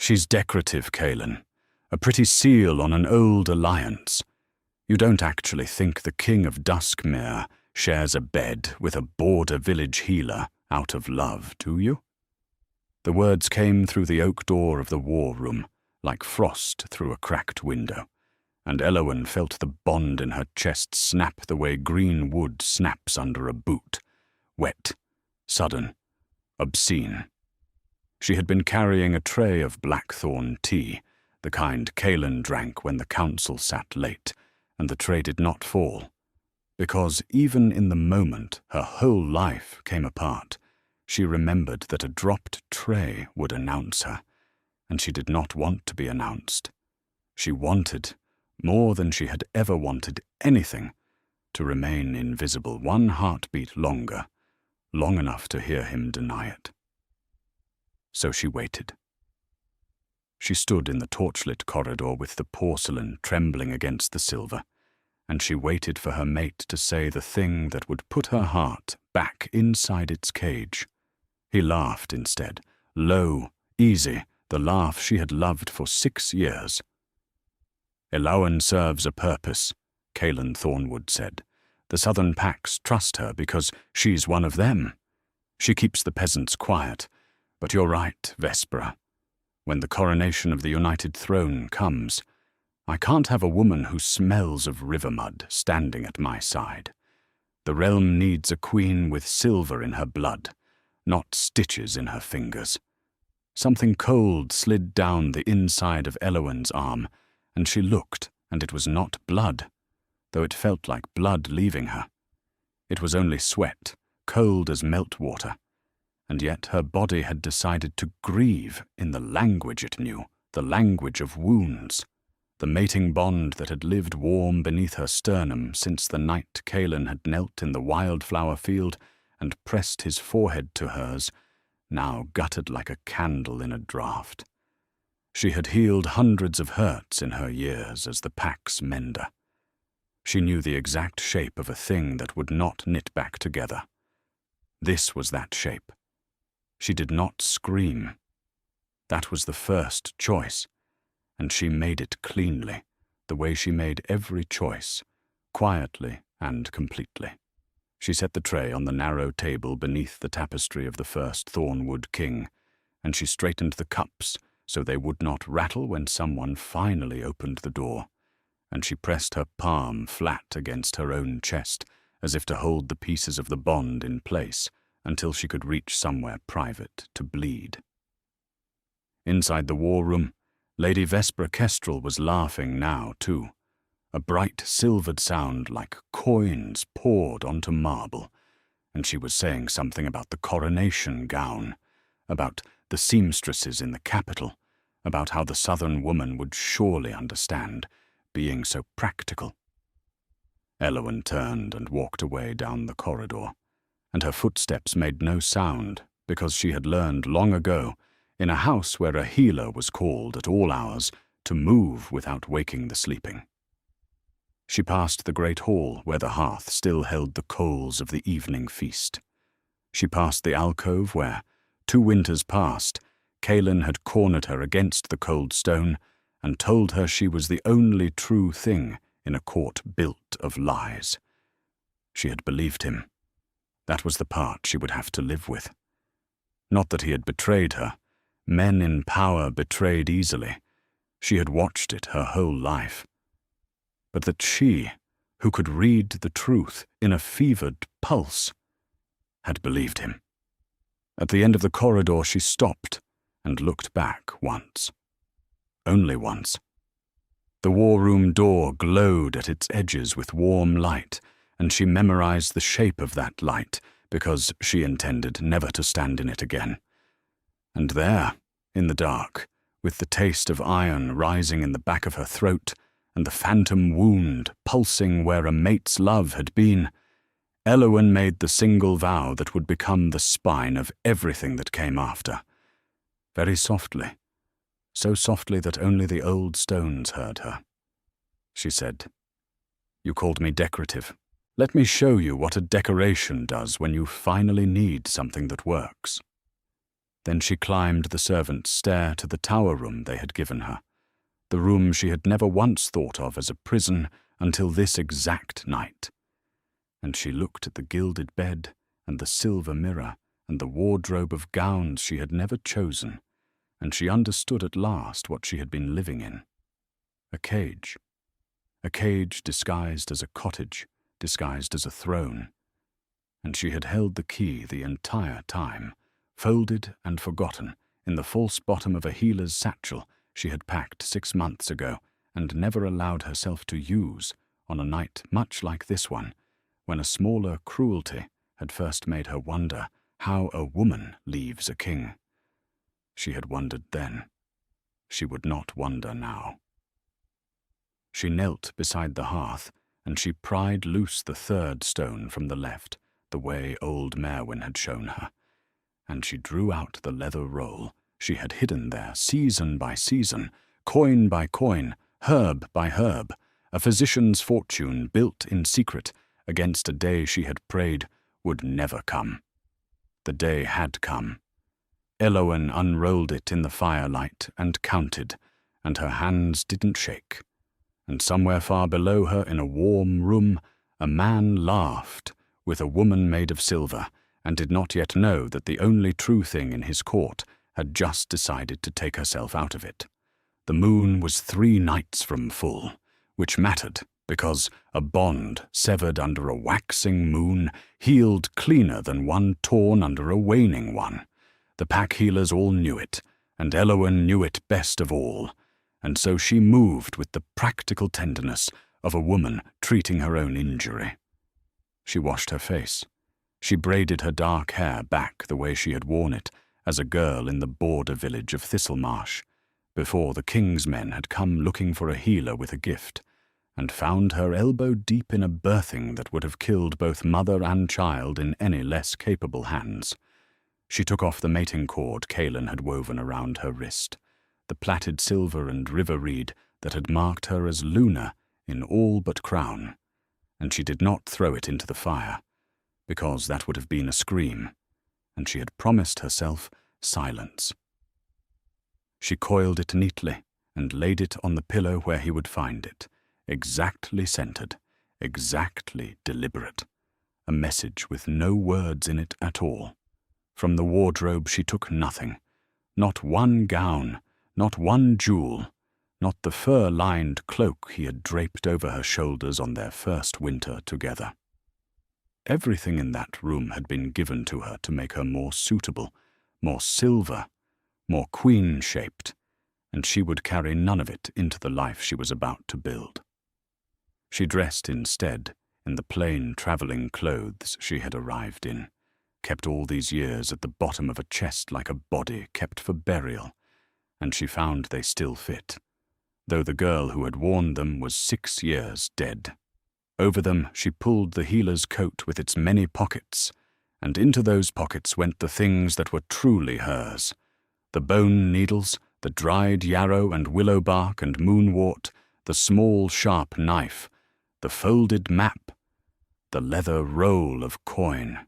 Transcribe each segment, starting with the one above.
She's decorative, Kaelin. A pretty seal on an old alliance. You don't actually think the King of Duskmere shares a bed with a border village healer out of love, do you? The words came through the oak door of the war room, like frost through a cracked window, and Elowen felt the bond in her chest snap the way green wood snaps under a boot. Wet, sudden, obscene. She had been carrying a tray of blackthorn tea, the kind Kaelin drank when the council sat late, and the tray did not fall, because even in the moment her whole life came apart. She remembered that a dropped tray would announce her, and she did not want to be announced. She wanted, more than she had ever wanted anything, to remain invisible one heartbeat longer, long enough to hear him deny it. So she waited. She stood in the torchlit corridor with the porcelain trembling against the silver, and she waited for her mate to say the thing that would put her heart back inside its cage. He laughed instead, low, easy, the laugh she had loved for 6 years. "Elowen serves a purpose," Kaelin Thornwood said. "The southern packs trust her because she's one of them. She keeps the peasants quiet. But you're right, Vespera. When the coronation of the United Throne comes, I can't have a woman who smells of river mud standing at my side. The realm needs a queen with silver in her blood, not stitches in her fingers." Something cold slid down the inside of Elowen's arm, and she looked, and it was not blood, though it felt like blood leaving her. It was only sweat, cold as meltwater, and yet her body had decided to grieve in the language it knew, the language of wounds. The mating bond that had lived warm beneath her sternum since the night Kaelin had knelt in the wildflower field and pressed his forehead to hers, now guttered like a candle in a draught. She had healed hundreds of hurts in her years as the pack's mender. She knew the exact shape of a thing that would not knit back together. This was that shape. She did not scream. That was the first choice, and she made it cleanly, the way she made every choice, quietly and completely. She set the tray on the narrow table beneath the tapestry of the first Thornwood king, and she straightened the cups so they would not rattle when someone finally opened the door, and she pressed her palm flat against her own chest, as if to hold the pieces of the bond in place until she could reach somewhere private to bleed. Inside the war room, Lady Vespera Kestrel was laughing now, too. A bright silvered sound like coins poured onto marble, and she was saying something about the coronation gown, about the seamstresses in the capital, about how the southern woman would surely understand, being so practical. Elowen turned and walked away down the corridor, and her footsteps made no sound because she had learned long ago, in a house where a healer was called at all hours, to move without waking the sleeping. She passed the great hall where the hearth still held the coals of the evening feast. She passed the alcove where, 2 winters past, Kaelin had cornered her against the cold stone and told her she was the only true thing in a court built of lies. She had believed him. That was the part she would have to live with. Not that he had betrayed her. Men in power betrayed easily. She had watched it her whole life. But that she, who could read the truth in a fevered pulse, had believed him. At the end of the corridor she stopped and looked back once. Only once. The war room door glowed at its edges with warm light, and she memorized the shape of that light because she intended never to stand in it again. And there, in the dark, with the taste of iron rising in the back of her throat and the phantom wound pulsing where a mate's love had been, Elowen made the single vow that would become the spine of everything that came after. Very softly, so softly that only the old stones heard her. She said, "You called me decorative. Let me show you what a decoration does when you finally need something that works." Then she climbed the servants' stair to the tower room they had given her, the room she had never once thought of as a prison until this exact night. And she looked at the gilded bed and the silver mirror and the wardrobe of gowns she had never chosen, and she understood at last what she had been living in. A cage. A cage disguised as a cottage, disguised as a throne. And she had held the key the entire time, folded and forgotten in the false bottom of a healer's satchel she had packed 6 months ago and never allowed herself to use on a night much like this one, when a smaller cruelty had first made her wonder how a woman leaves a king. She had wondered then. She would not wonder now. She knelt beside the hearth, and she pried loose the 3rd stone from the left, the way old Merwin had shown her, and she drew out the leather roll she had hidden there season by season, coin by coin, herb by herb, a physician's fortune built in secret against a day she had prayed would never come. The day had come. Elowen unrolled it in the firelight and counted, and her hands didn't shake. And somewhere far below her in a warm room, a man laughed with a woman made of silver, and did not yet know that the only true thing in his court had just decided to take herself out of it. The moon was 3 nights from full, which mattered because a bond severed under a waxing moon healed cleaner than one torn under a waning one. The pack healers all knew it, and Elowen knew it best of all, and so she moved with the practical tenderness of a woman treating her own injury. She washed her face. She braided her dark hair back the way she had worn it as a girl in the border village of Thistlemarsh, before the king's men had come looking for a healer with a gift, and found her elbow deep in a birthing that would have killed both mother and child in any less capable hands. She took off the mating cord Calen had woven around her wrist, the plaited silver and river reed that had marked her as Luna in all but crown, and she did not throw it into the fire, because that would have been a scream, and she had promised herself silence. She coiled it neatly and laid it on the pillow where he would find it, exactly centered, exactly deliberate, a message with no words in it at all. From the wardrobe she took nothing, not one gown, not one jewel, not the fur-lined cloak he had draped over her shoulders on their first winter together. Everything in that room had been given to her to make her more suitable, more silver, more queen-shaped, and she would carry none of it into the life she was about to build. She dressed instead in the plain travelling clothes she had arrived in, kept all these years at the bottom of a chest like a body kept for burial, and she found they still fit, though the girl who had worn them was 6 years dead. Over them she pulled the healer's coat with its many pockets, and into those pockets went the things that were truly hers: the bone needles, the dried yarrow and willow bark and moonwort, the small sharp knife, the folded map, the leather roll of coin.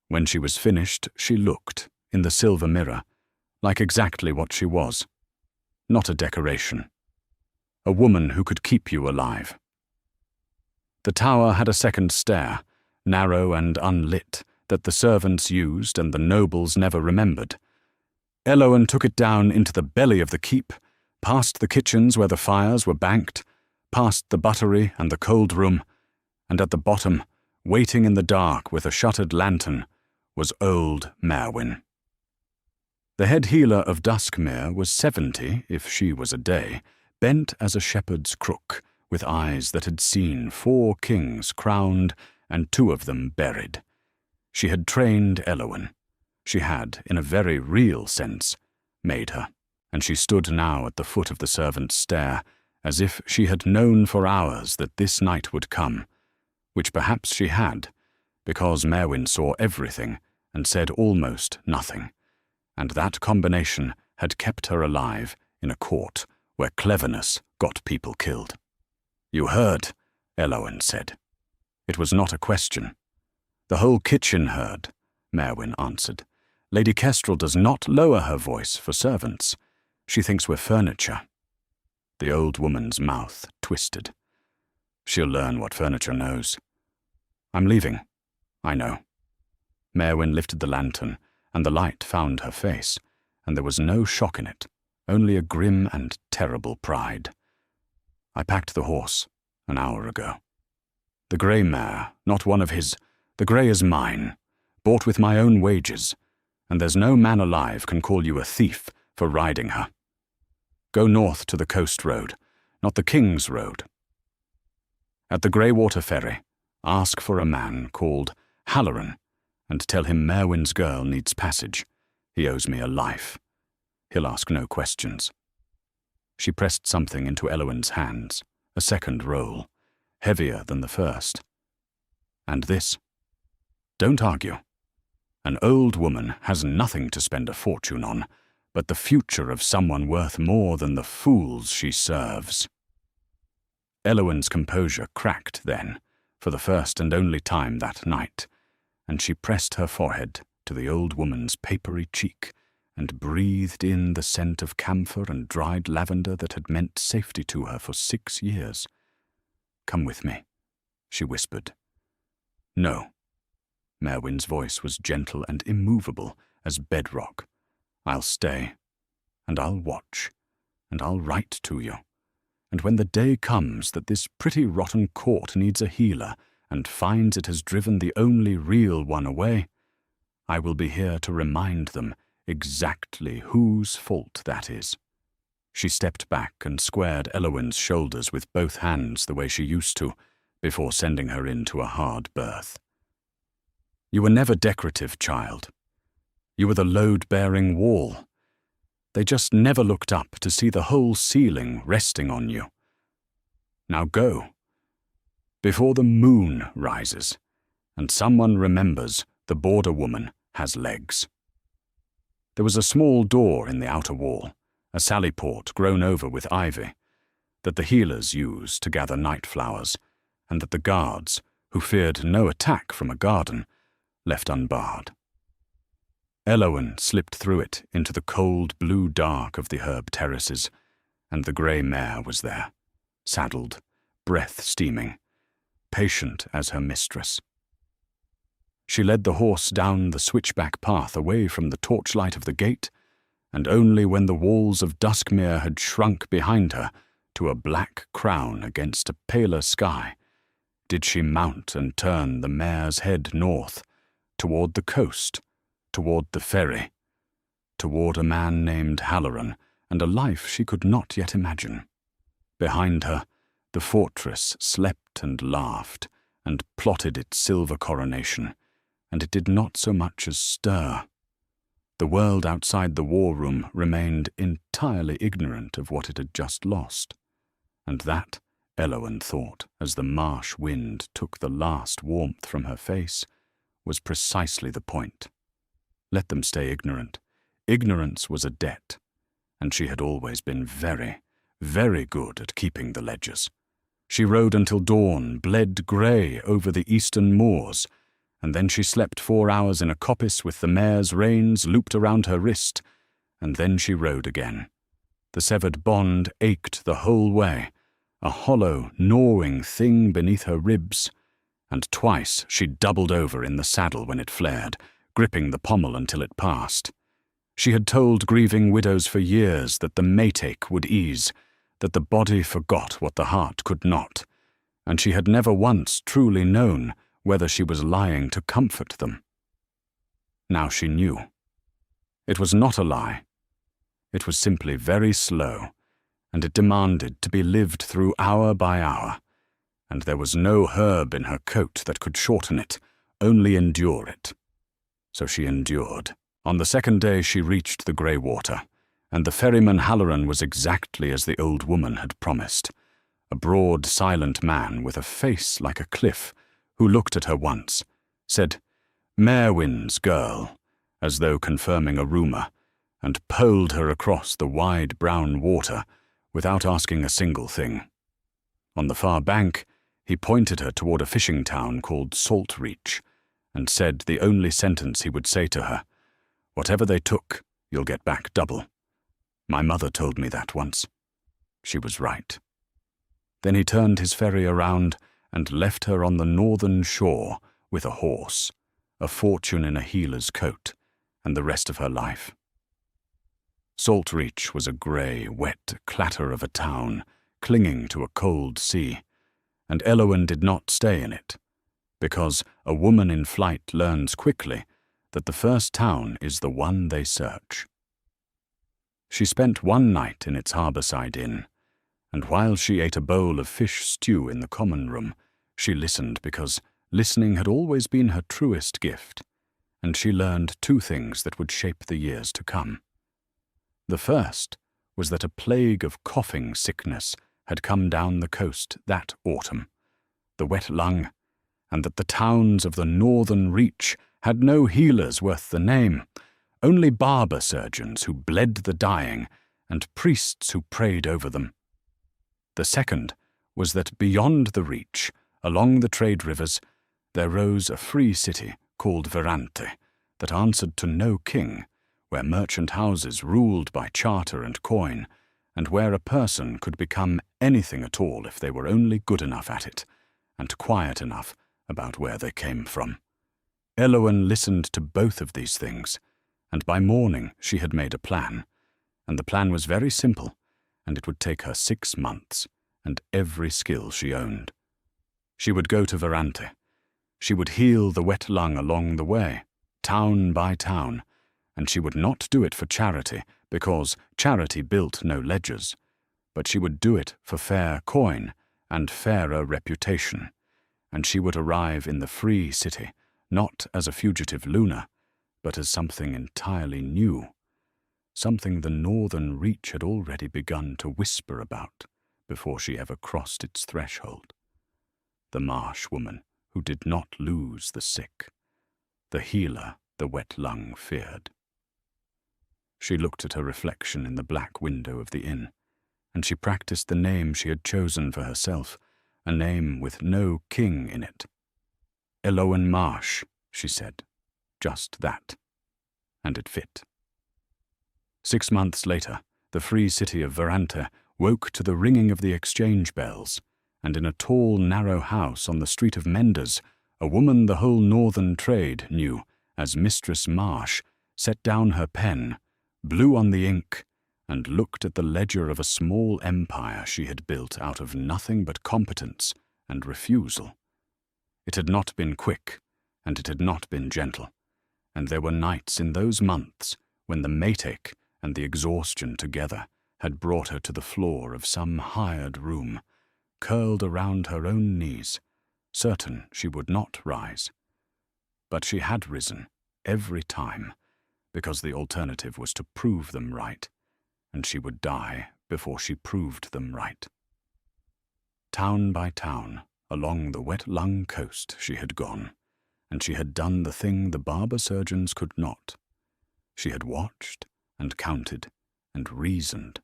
When she was finished, she looked, in the silver mirror, like exactly what she was. Not a decoration. A woman who could keep you alive. The tower had a second stair, narrow and unlit, that the servants used and the nobles never remembered. Elowen took it down into the belly of the keep, past the kitchens where the fires were banked, past the buttery and the cold room, and at the bottom, waiting in the dark with a shuttered lantern, was old Merwin. The head healer of Duskmere was 70, if she was a day, bent as a shepherd's crook, with eyes that had seen 4 kings crowned and 2 of them buried. She had trained Elowen. She had, in a very real sense, made her, and she stood now at the foot of the servants' stair, as if she had known for hours that this night would come, which perhaps she had, because Merwin saw everything and said almost nothing, and that combination had kept her alive in a court where cleverness got people killed. "You heard," Elowen said. It was not a question. "The whole kitchen heard," Merwin answered. Lady Kestrel does not lower her voice for servants. She thinks we're furniture." The old woman's mouth twisted. "She'll learn what furniture knows. I'm leaving. I know." Merwin lifted the lantern, and the light found her face, and there was no shock in it, only a grim and terrible pride. "I packed the horse an hour ago. The grey mare, not one of his. The grey is mine, bought with my own wages, and there's no man alive can call you a thief for riding her. Go north to the coast road, not the King's Road. At the Greywater Ferry, ask for a man called Halloran, and tell him Merwin's girl needs passage. He owes me a life. He'll ask no questions." She pressed something into Eowyn's hands, a second roll, heavier than the first. "And this? Don't argue. An old woman has nothing to spend a fortune on, but the future of someone worth more than the fools she serves." Eowyn's composure cracked then, for the first and only time that night, and she pressed her forehead to the old woman's papery cheek and breathed in the scent of camphor and dried lavender that had meant safety to her for 6 years. "Come with me," she whispered. "No." Merwin's voice was gentle and immovable as bedrock. "I'll stay, and I'll watch, and I'll write to you. And when the day comes that this pretty rotten court needs a healer and finds it has driven the only real one away, I will be here to remind them exactly whose fault that is." She stepped back and squared Eowyn's shoulders with both hands the way she used to, before sending her into a hard berth. "You were never decorative, child. You were the load-bearing wall. They just never looked up to see the whole ceiling resting on you. Now go, before the moon rises, and someone remembers the border woman has legs." There was a small door in the outer wall, a sally-port grown over with ivy, that the healers used to gather night flowers, and that the guards, who feared no attack from a garden, left unbarred. Eowyn slipped through it into the cold blue dark of the herb terraces, and the grey mare was there, saddled, breath steaming, patient as her mistress. She led the horse down the switchback path away from the torchlight of the gate, and only when the walls of Duskmere had shrunk behind her to a black crown against a paler sky did she mount and turn the mare's head north, toward the coast, toward the ferry, toward a man named Halloran and a life she could not yet imagine. Behind her, the fortress slept and laughed and plotted its silver coronation, and it did not so much as stir. The world outside the war room remained entirely ignorant of what it had just lost, and that, Eowyn thought, as the marsh wind took the last warmth from her face, was precisely the point. Let them stay ignorant. Ignorance was a debt, and she had always been very, very good at keeping the ledgers. She rode until dawn, bled grey over the eastern moors, and then she slept 4 hours in a coppice with the mare's reins looped around her wrist, and then she rode again. The severed bond ached the whole way, a hollow, gnawing thing beneath her ribs, and twice she doubled over in the saddle when it flared, gripping the pommel until it passed. She had told grieving widows for years that the mate-ache would ease, that the body forgot what the heart could not, and she had never once truly known whether she was lying to comfort them. Now she knew. It was not a lie. It was simply very slow, and it demanded to be lived through hour by hour, and there was no herb in her coat that could shorten it, only endure it. So she endured. On the second day she reached the Greywater, and the ferryman Halloran was exactly as the old woman had promised, a broad, silent man with a face like a cliff, who looked at her once, said, "Merwin's girl," as though confirming a rumour, and poled her across the wide brown water without asking a single thing. On the far bank, he pointed her toward a fishing town called Saltreach, and said the only sentence he would say to her, Whatever they took, you'll get back double. My mother told me that once. She was right. Then he turned his ferry around and left her on the northern shore with a horse, a fortune in a healer's coat, and the rest of her life. Salt Reach was a grey, wet clatter of a town, clinging to a cold sea, and Elowen did not stay in it, because a woman in flight learns quickly that the first town is the one they search. She spent one night in its harbourside inn, and while she ate a bowl of fish stew in the common room, she listened because listening had always been her truest gift, and she learned two things that would shape the years to come. The first was that a plague of coughing sickness had come down the coast that autumn, the wet lung, and that the towns of the northern reach had no healers worth the name, only barber surgeons who bled the dying and priests who prayed over them. The second was that beyond the reach, along the trade rivers, there rose a free city called Verante that answered to no king, where merchant houses ruled by charter and coin, and where a person could become anything at all if they were only good enough at it, and quiet enough about where they came from. Elowen listened to both of these things, and by morning she had made a plan, and the plan was very simple, and it would take her 6 months, and every skill she owned. She would go to Verante. She would heal the wet lung along the way, town by town, and she would not do it for charity, because charity built no ledgers, but she would do it for fair coin and fairer reputation, and she would arrive in the free city, not as a fugitive Luna, but as something entirely new, something the northern reach had already begun to whisper about before she ever crossed its threshold. The marsh woman who did not lose the sick, the healer the wet lung feared. She looked at her reflection in the black window of the inn, and she practiced the name she had chosen for herself, a name with no king in it. Elowen Marsh, she said. Just that. And it fit. 6 months later, the free city of Verante woke to the ringing of the exchange bells, and in a tall, narrow house on the street of Menders, a woman the whole northern trade knew as Mistress Marsh set down her pen, blew on the ink, and looked at the ledger of a small empire she had built out of nothing but competence and refusal. It had not been quick, and it had not been gentle, and there were nights in those months when the mate-ache and the exhaustion together had brought her to the floor of some hired room, curled around her own knees, certain she would not rise. But she had risen every time, because the alternative was to prove them right, and she would die before she proved them right. Town by town, along the wet lung coast she had gone, and she had done the thing the barber surgeons could not. She had watched and counted and reasoned.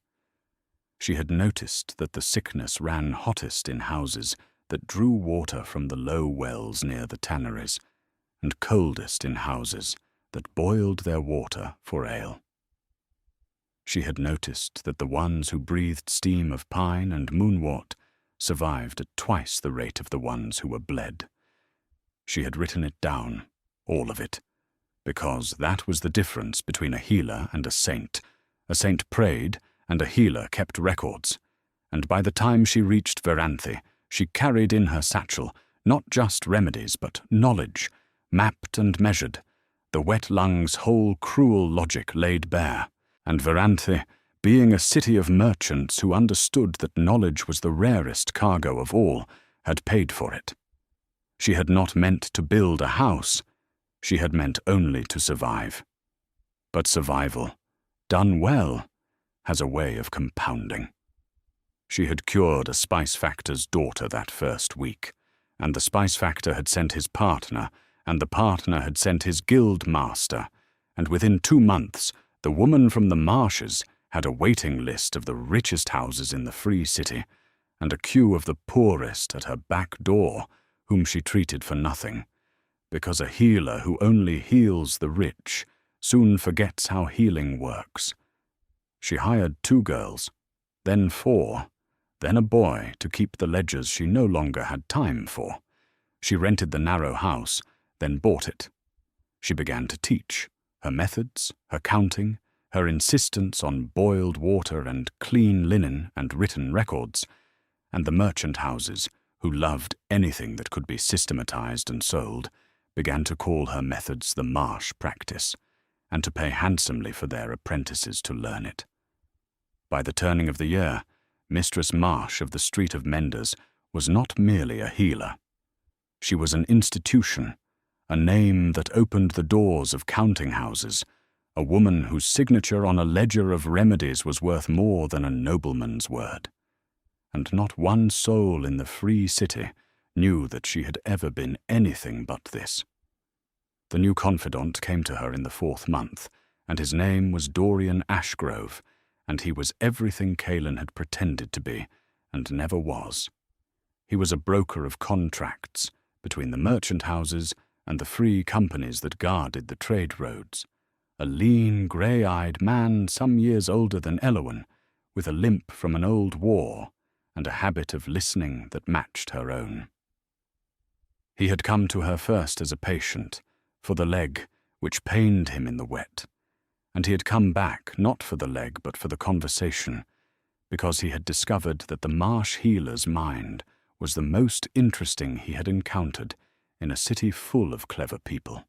She had noticed that the sickness ran hottest in houses that drew water from the low wells near the tanneries, and coldest in houses that boiled their water for ale. She had noticed that the ones who breathed steam of pine and moonwort survived at twice the rate of the ones who were bled. She had written it down, all of it, because that was the difference between a healer and a saint. A saint prayed, and a healer kept records, and by the time she reached Veranthe, she carried in her satchel not just remedies but knowledge, mapped and measured, the wet lung's whole cruel logic laid bare, and Veranthe, being a city of merchants who understood that knowledge was the rarest cargo of all, had paid for it. She had not meant to build a house, she had meant only to survive. But survival, done well, has a way of compounding. She had cured a spice factor's daughter that first week, and the spice factor had sent his partner, and the partner had sent his guild master, and within 2 months the woman from the marshes had a waiting list of the richest houses in the free city, and a queue of the poorest at her back door, whom she treated for nothing, because a healer who only heals the rich soon forgets how healing works. She hired 2 girls, then 4, then a boy to keep the ledgers she no longer had time for. She rented the narrow house, then bought it. She began to teach, her methods, her counting, her insistence on boiled water and clean linen and written records, and the merchant houses, who loved anything that could be systematized and sold, began to call her methods the Marsh practice, and to pay handsomely for their apprentices to learn it. By the turning of the year, Mistress Marsh of the Street of Menders was not merely a healer. She was an institution, a name that opened the doors of counting houses, a woman whose signature on a ledger of remedies was worth more than a nobleman's word. And not one soul in the free city knew that she had ever been anything but this. The new confidant came to her in the 4th month, and his name was Dorian Ashgrove, and he was everything Caelan had pretended to be, and never was. He was a broker of contracts between the merchant houses and the free companies that guarded the trade roads, a lean, grey-eyed man some years older than Elowen, with a limp from an old war and a habit of listening that matched her own. He had come to her first as a patient, for the leg, which pained him in the wet, and he had come back not for the leg but for the conversation, because he had discovered that the Marsh healer's mind was the most interesting he had encountered in a city full of clever people.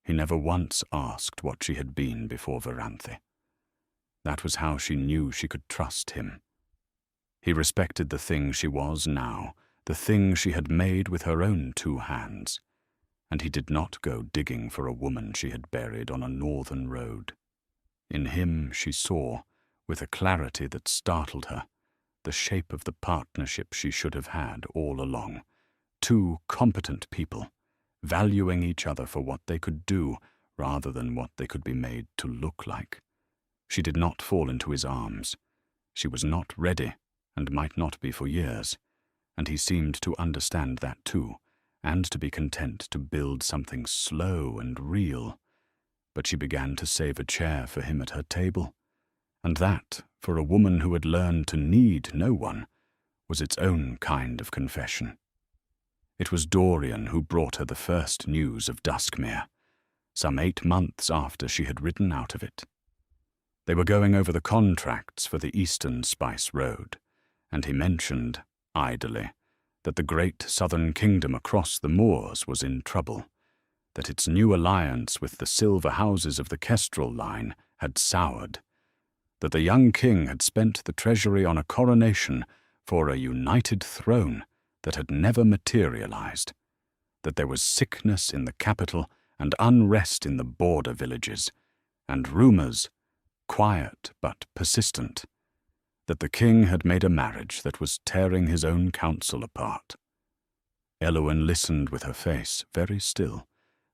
He never once asked what she had been before Varanthe. That was how she knew she could trust him. He respected the thing she was now, the thing she had made with her own 2 hands, and he did not go digging for a woman she had buried on a northern road. In him she saw, with a clarity that startled her, the shape of the partnership she should have had all along. 2 competent people, valuing each other for what they could do rather than what they could be made to look like. She did not fall into his arms. She was not ready, and might not be for years, and he seemed to understand that too, and to be content to build something slow and real. But she began to save a chair for him at her table, and that, for a woman who had learned to need no one, was its own kind of confession. It was Dorian who brought her the first news of Duskmere, some 8 months after she had ridden out of it. They were going over the contracts for the Eastern Spice Road, and he mentioned, idly, that the great southern kingdom across the moors was in trouble, that its new alliance with the silver houses of the Kestrel line had soured, that the young king had spent the treasury on a coronation for a united throne that had never materialized, that there was sickness in the capital and unrest in the border villages, and rumors, quiet but persistent, that the king had made a marriage that was tearing his own council apart. Elowen listened with her face very still,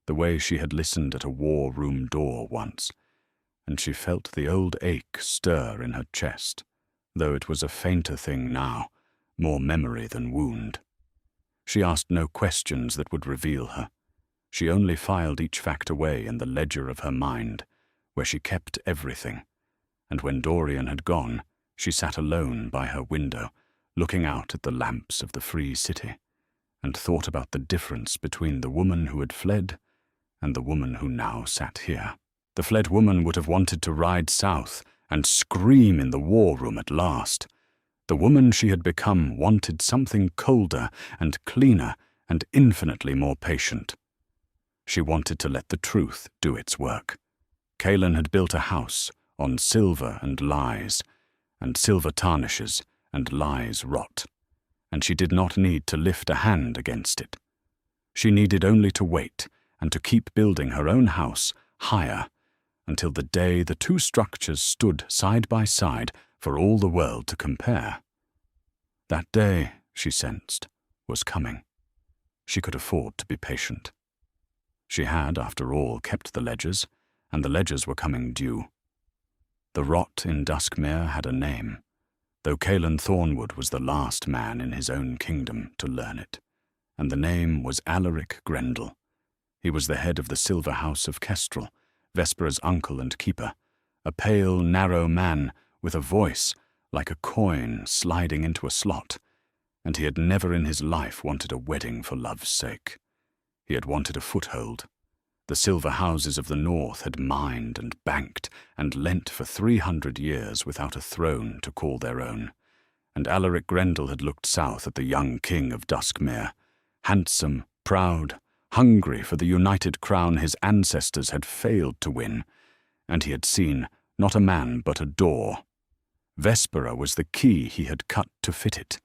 the way she had listened at a war-room door once, and she felt the old ache stir in her chest, though it was a fainter thing now, more memory than wound. She asked no questions that would reveal her. She only filed each fact away in the ledger of her mind, where she kept everything, and when Dorian had gone, she sat alone by her window, looking out at the lamps of the free city, and thought about the difference between the woman who had fled and the woman who now sat here. The fled woman would have wanted to ride south and scream in the war room at last. The woman she had become wanted something colder and cleaner and infinitely more patient. She wanted to let the truth do its work. Caelan had built a house on silver and lies, and silver tarnishes and lies rot, and she did not need to lift a hand against it. She needed only to wait and to keep building her own house higher until the day the 2 structures stood side by side for all the world to compare. That day, she sensed, was coming. She could afford to be patient. She had, after all, kept the ledgers, and the ledgers were coming due. The rot in Duskmere had a name, though Caelan Thornwood was the last man in his own kingdom to learn it, and the name was Alaric Grendel. He was the head of the Silver House of Kestrel, Vespera's uncle and keeper, a pale, narrow man with a voice like a coin sliding into a slot, and he had never in his life wanted a wedding for love's sake. He had wanted a foothold. The silver houses of the north had mined and banked and lent for 300 years without a throne to call their own, and Alaric Grendel had looked south at the young king of Duskmere, handsome, proud, hungry for the united crown his ancestors had failed to win, and he had seen not a man but a door. Vespera was the key he had cut to fit it.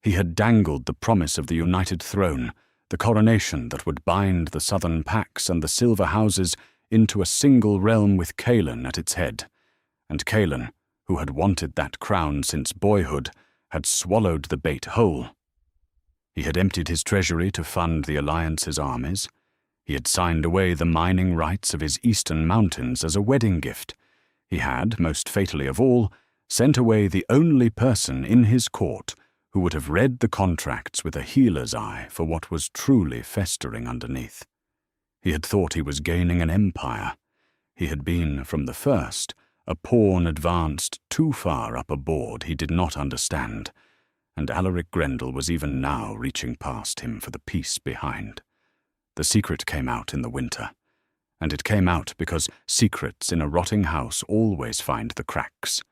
He had dangled the promise of the united throne, the coronation that would bind the southern Pax and the silver houses into a single realm with Cailan at its head, and Cailan, who had wanted that crown since boyhood, had swallowed the bait whole. He had emptied his treasury to fund the Alliance's armies. He had signed away the mining rights of his eastern mountains as a wedding gift. He had, most fatally of all, sent away the only person in his court who would have read the contracts with a healer's eye for what was truly festering underneath. He had thought he was gaining an empire. He had been, from the first, a pawn advanced too far up a board he did not understand, and Alaric Grendel was even now reaching past him for the peace behind. The secret came out in the winter, and it came out because secrets in a rotting house always find the cracks.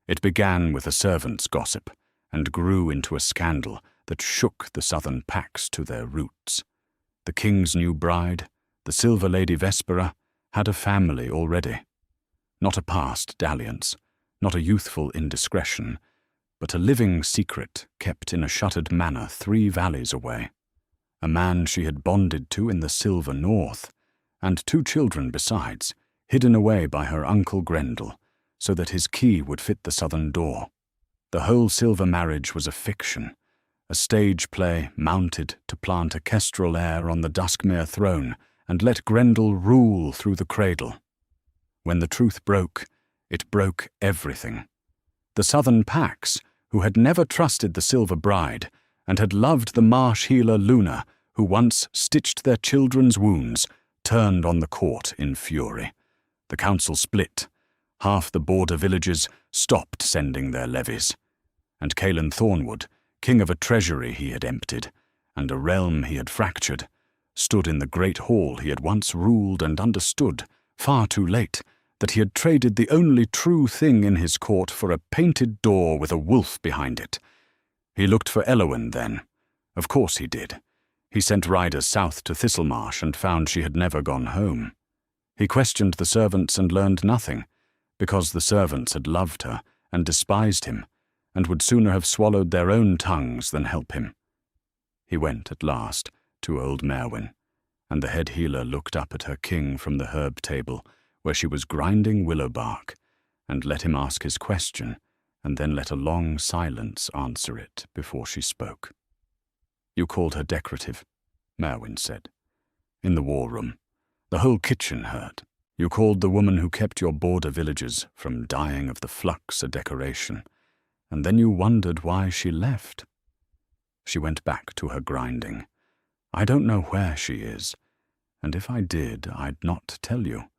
It began with a servant's gossip, and grew into a scandal that shook the southern Pax to their roots. The king's new bride, the Silver Lady Vespera, had a family already. Not a past dalliance, not a youthful indiscretion, but a living secret kept in a shuttered manor 3 valleys away. A man she had bonded to in the silver north, and 2 children besides, hidden away by her uncle Grendel, so that his key would fit the southern door. The whole silver marriage was a fiction, a stage play mounted to plant a kestrel heir on the Duskmere throne and let Grendel rule through the cradle. When the truth broke, it broke everything. The southern Pax, who had never trusted the Silver Bride and had loved the marsh healer Luna, who once stitched their children's wounds, turned on the court in fury. The council split. Half the border villages stopped sending their levies. And Cailan Thornwood, king of a treasury he had emptied, and a realm he had fractured, stood in the great hall he had once ruled and understood, far too late, that he had traded the only true thing in his court for a painted door with a wolf behind it. He looked for Elowen then. Of course he did. He sent riders south to Thistlemarsh and found she had never gone home. He questioned the servants and learned nothing, because the servants had loved her and despised him, and would sooner have swallowed their own tongues than help him. He went at last to old Merwin, and the head healer looked up at her king from the herb table, where she was grinding willow bark, and let him ask his question, and then let a long silence answer it before she spoke. "You called her decorative," Merwin said. "In the war room. The whole kitchen heard. You called the woman who kept your border villages from dying of the flux a decoration, and then you wondered why she left. She went back to her grinding. I don't know where she is, and if I did, I'd not tell you.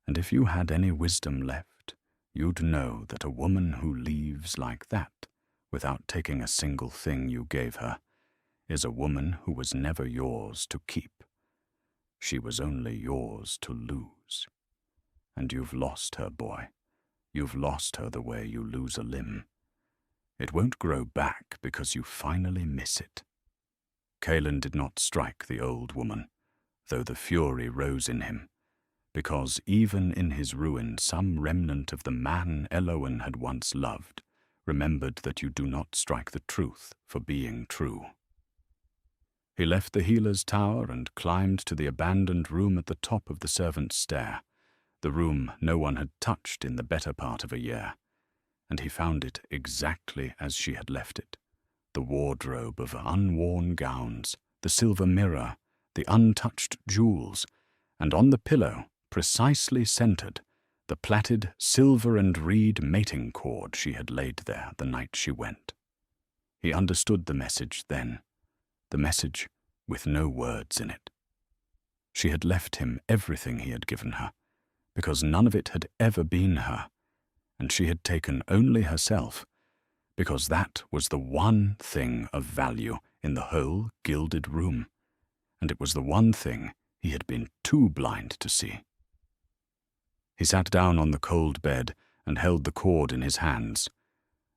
And if you had any wisdom left, you'd know that a woman who leaves like that, without taking a single thing you gave her, is a woman who was never yours to keep. She was only yours to lose. And you've lost her, boy. You've lost her the way you lose a limb. It won't grow back because you finally miss it." Cailan did not strike the old woman, though the fury rose in him, because even in his ruin some remnant of the man Elowen had once loved remembered that you do not strike the truth for being true. He left the healer's tower and climbed to the abandoned room at the top of the servants' stair, the room no one had touched in the better part of a year, and he found it exactly as she had left it, the wardrobe of unworn gowns, the silver mirror, the untouched jewels, and on the pillow, precisely centered, the plaited silver and reed mating cord she had laid there the night she went. He understood the message then, the message with no words in it. She had left him everything he had given her, because none of it had ever been her, and she had taken only herself, because that was the one thing of value in the whole gilded room, and it was the one thing he had been too blind to see. He sat down on the cold bed and held the cord in his hands,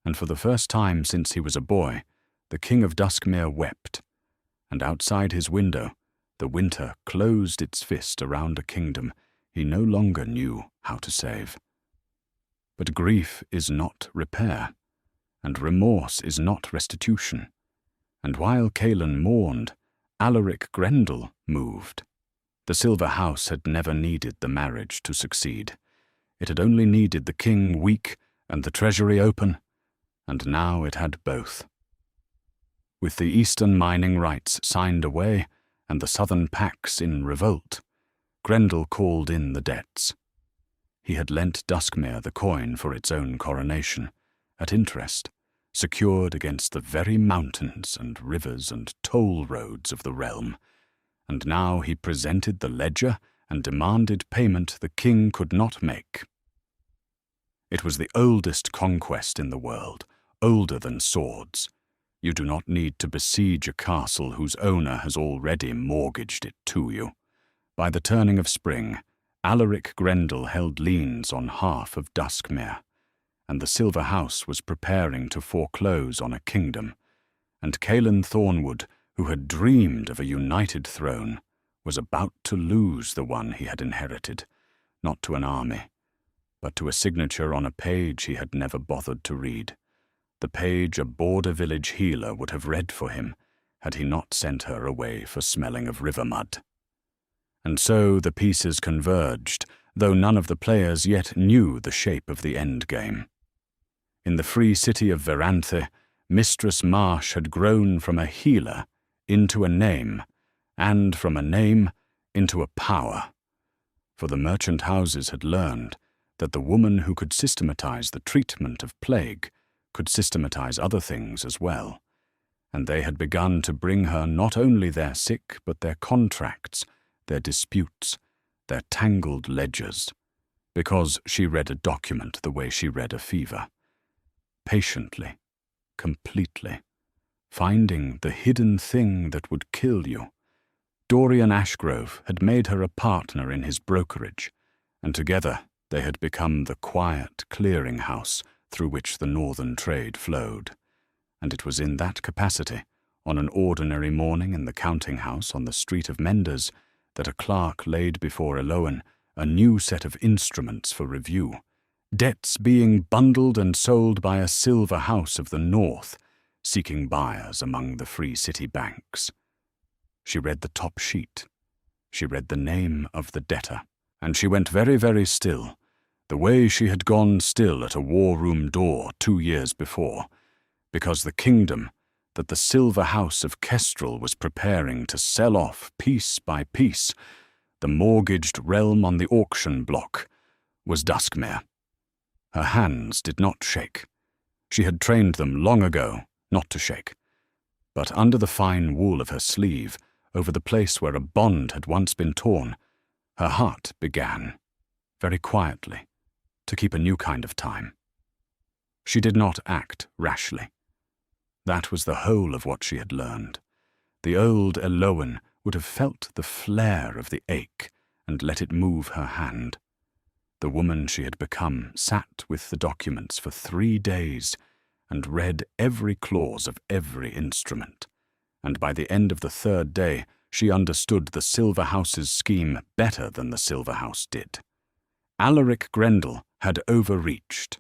and for the first time since he was a boy, the King of Duskmere wept, and outside his window the winter closed its fist around a kingdom he no longer knew how to save. But grief is not repair, and remorse is not restitution, and while Kaelin mourned, Alaric Grendel moved. The Silver House had never needed the marriage to succeed. It had only needed the king weak and the treasury open, and now it had both. With the eastern mining rights signed away and the southern pacts in revolt, Grendel called in the debts. He had lent Duskmere the coin for its own coronation, at interest, secured against the very mountains and rivers and toll roads of the realm, and now he presented the ledger and demanded payment the king could not make. It was the oldest conquest in the world, older than swords. You do not need to besiege a castle whose owner has already mortgaged it to you. By the turning of spring, Alaric Grendel held liens on half of Duskmere, and the Silver House was preparing to foreclose on a kingdom, and Kaelin Thornwood, who had dreamed of a united throne, was about to lose the one he had inherited, not to an army, but to a signature on a page he had never bothered to read, the page a border village healer would have read for him had he not sent her away for smelling of river mud. And so the pieces converged, though none of the players yet knew the shape of the endgame. In the free city of Veranthe, Mistress Marsh had grown from a healer into a name, and from a name into a power. For the merchant houses had learned that the woman who could systematize the treatment of plague could systematize other things as well, and they had begun to bring her not only their sick but their contracts, their disputes, their tangled ledgers, because she read a document the way she read a fever. Patiently, completely, finding the hidden thing that would kill you. Dorian Ashgrove had made her a partner in his brokerage, and together they had become the quiet clearing-house through which the northern trade flowed. And it was in that capacity, on an ordinary morning in the counting-house on the street of Menders, that a clerk laid before Eloan a new set of instruments for review, debts being bundled and sold by a Silver House of the North, seeking buyers among the free city banks. She read the top sheet. She read the name of the debtor, and she went very, very still, the way she had gone still at a war-room door 2 years before, because the kingdom that the Silver House of Kestrel was preparing to sell off piece by piece, the mortgaged realm on the auction block, was Duskmere. Her hands did not shake. She had trained them long ago not to shake. But under the fine wool of her sleeve, over the place where a bond had once been torn, her heart began, very quietly, to keep a new kind of time. She did not act rashly. That was the whole of what she had learned. The old Eloan would have felt the flare of the ache and let it move her hand. The woman she had become sat with the documents for 3 days and read every clause of every instrument, and by the end of the 3rd day she understood the Silver House's scheme better than the Silver House did. Alaric Grendel had overreached.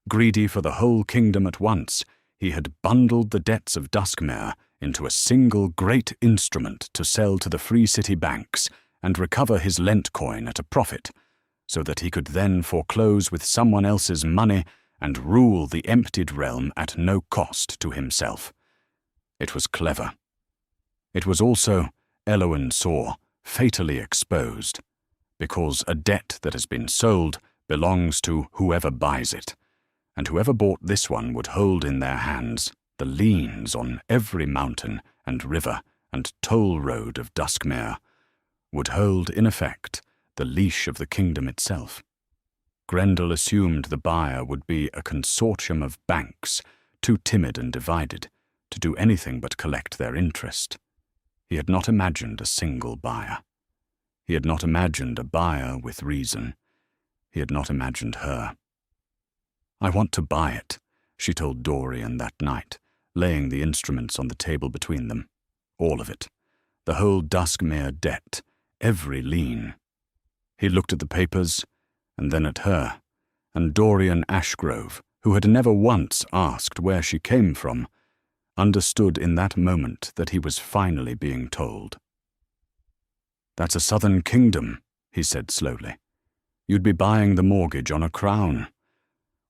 Greedy for the whole kingdom at once, he had bundled the debts of Duskmere into a single great instrument to sell to the free city banks and recover his lent coin at a profit, so that he could then foreclose with someone else's money and rule the emptied realm at no cost to himself. It was clever. It was also, Eloan saw, fatally exposed, because a debt that has been sold belongs to whoever buys it, and whoever bought this one would hold in their hands the liens on every mountain and river and toll road of Duskmere, would hold, in effect, the leash of the kingdom itself. Grendel assumed the buyer would be a consortium of banks, too timid and divided to do anything but collect their interest. He had not imagined a single buyer. He had not imagined a buyer with reason. He had not imagined her. "I want to buy it," she told Dorian that night, laying the instruments on the table between them. All of it. The whole Duskmere debt, every lien. He looked at the papers, and then at her, and Dorian Ashgrove, who had never once asked where she came from, understood in that moment that he was finally being told. "That's a southern kingdom," he said slowly. "You'd be buying the mortgage on a crown.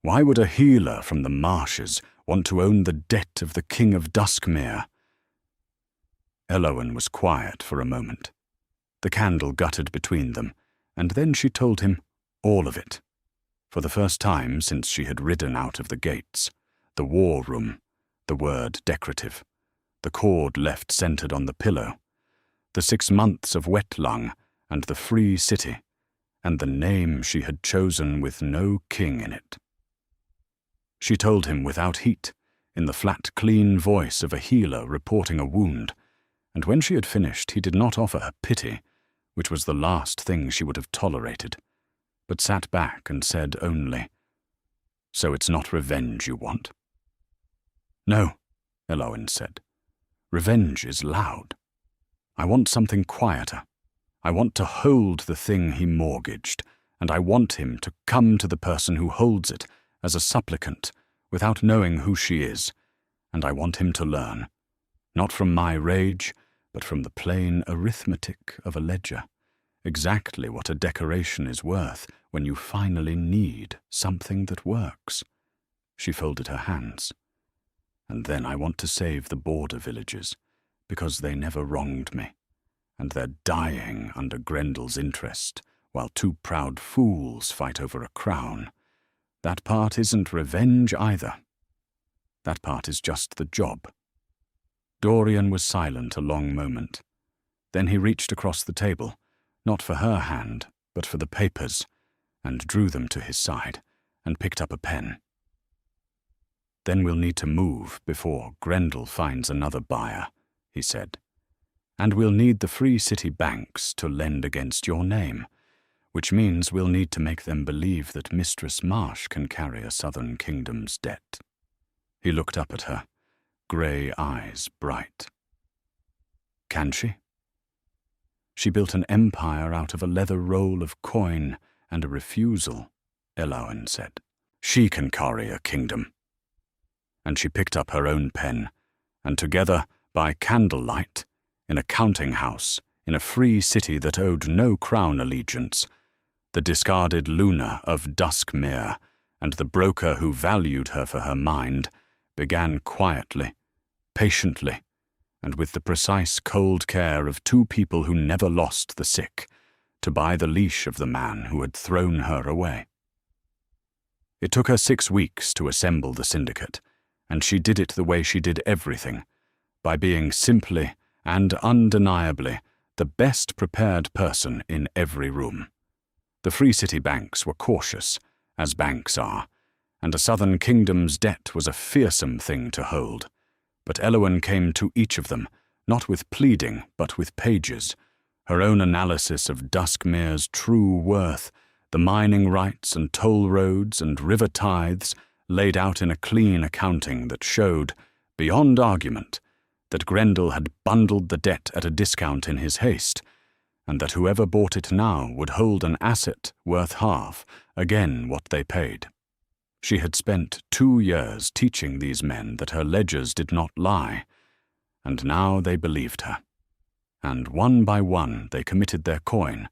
Why would a healer from the marshes want to own the debt of the King of Duskmere?" Elowen was quiet for a moment. The candle guttered between them, and then she told him all of it. For the first time since she had ridden out of the gates, the war room, the word decorative, the cord left centered on the pillow, the 6 months of wet lung and the free city, and the name she had chosen with no king in it. She told him without heat, in the flat, clean voice of a healer reporting a wound, and when she had finished he did not offer her pity, which was the last thing she would have tolerated, but sat back and said only, "So it's not revenge you want?" "No," Elowen said. "Revenge is loud. I want something quieter. I want to hold the thing he mortgaged, and I want him to come to the person who holds it as a supplicant, without knowing who she is, and I want him to learn, not from my rage, but from the plain arithmetic of a ledger, exactly what a decoration is worth when you finally need something that works." She folded her hands. "And then I want to save the border villages, because they never wronged me, and they're dying under Grendel's interest, while 2 proud fools fight over a crown. That part isn't revenge either. That part is just the job." Dorian was silent a long moment. Then he reached across the table, not for her hand, but for the papers, and drew them to his side, and picked up a pen. "Then we'll need to move before Grendel finds another buyer," he said. "And we'll need the Free City banks to lend against your name, which means we'll need to make them believe that Mistress Marsh can carry a southern kingdom's debt." He looked up at her, grey eyes bright. "Can she?" "She built an empire out of a leather roll of coin and a refusal," Elowen said. "She can carry a kingdom." And she picked up her own pen, and together, by candlelight, in a counting house, in a free city that owed no crown allegiance, the discarded Luna of Duskmere and the broker who valued her for her mind began quietly, patiently, and with the precise cold care of 2 people who never lost the sick, to buy the leash of the man who had thrown her away. It took her 6 weeks to assemble the syndicate, and she did it the way she did everything, by being simply and undeniably the best prepared person in every room. The Free City banks were cautious, as banks are, and a southern kingdom's debt was a fearsome thing to hold. But Elowen came to each of them, not with pleading, but with pages, her own analysis of Duskmere's true worth, the mining rights and toll roads and river tithes laid out in a clean accounting that showed, beyond argument, that Grendel had bundled the debt at a discount in his haste, and that whoever bought it now would hold an asset worth half, again what they paid. She had spent 2 years teaching these men that her ledgers did not lie, and now they believed her. And one by one they committed their coin,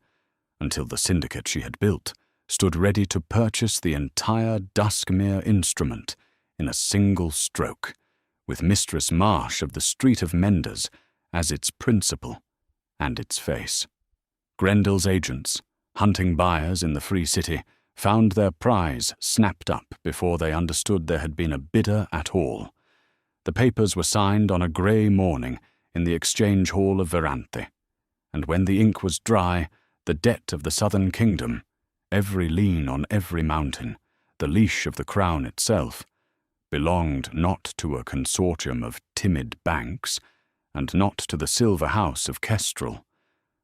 until the syndicate she had built stood ready to purchase the entire Duskmere instrument in a single stroke, with Mistress Marsh of the Street of Menders as its principal and its face. Grendel's agents, hunting buyers in the Free City, found their prize snapped up before they understood there had been a bidder at all. The papers were signed on a grey morning in the exchange hall of Veranthe, and when the ink was dry, The debt of the southern kingdom, every lien on every mountain, the leash of the crown itself, belonged not to a consortium of timid banks, and not to the silver house of Kestrel,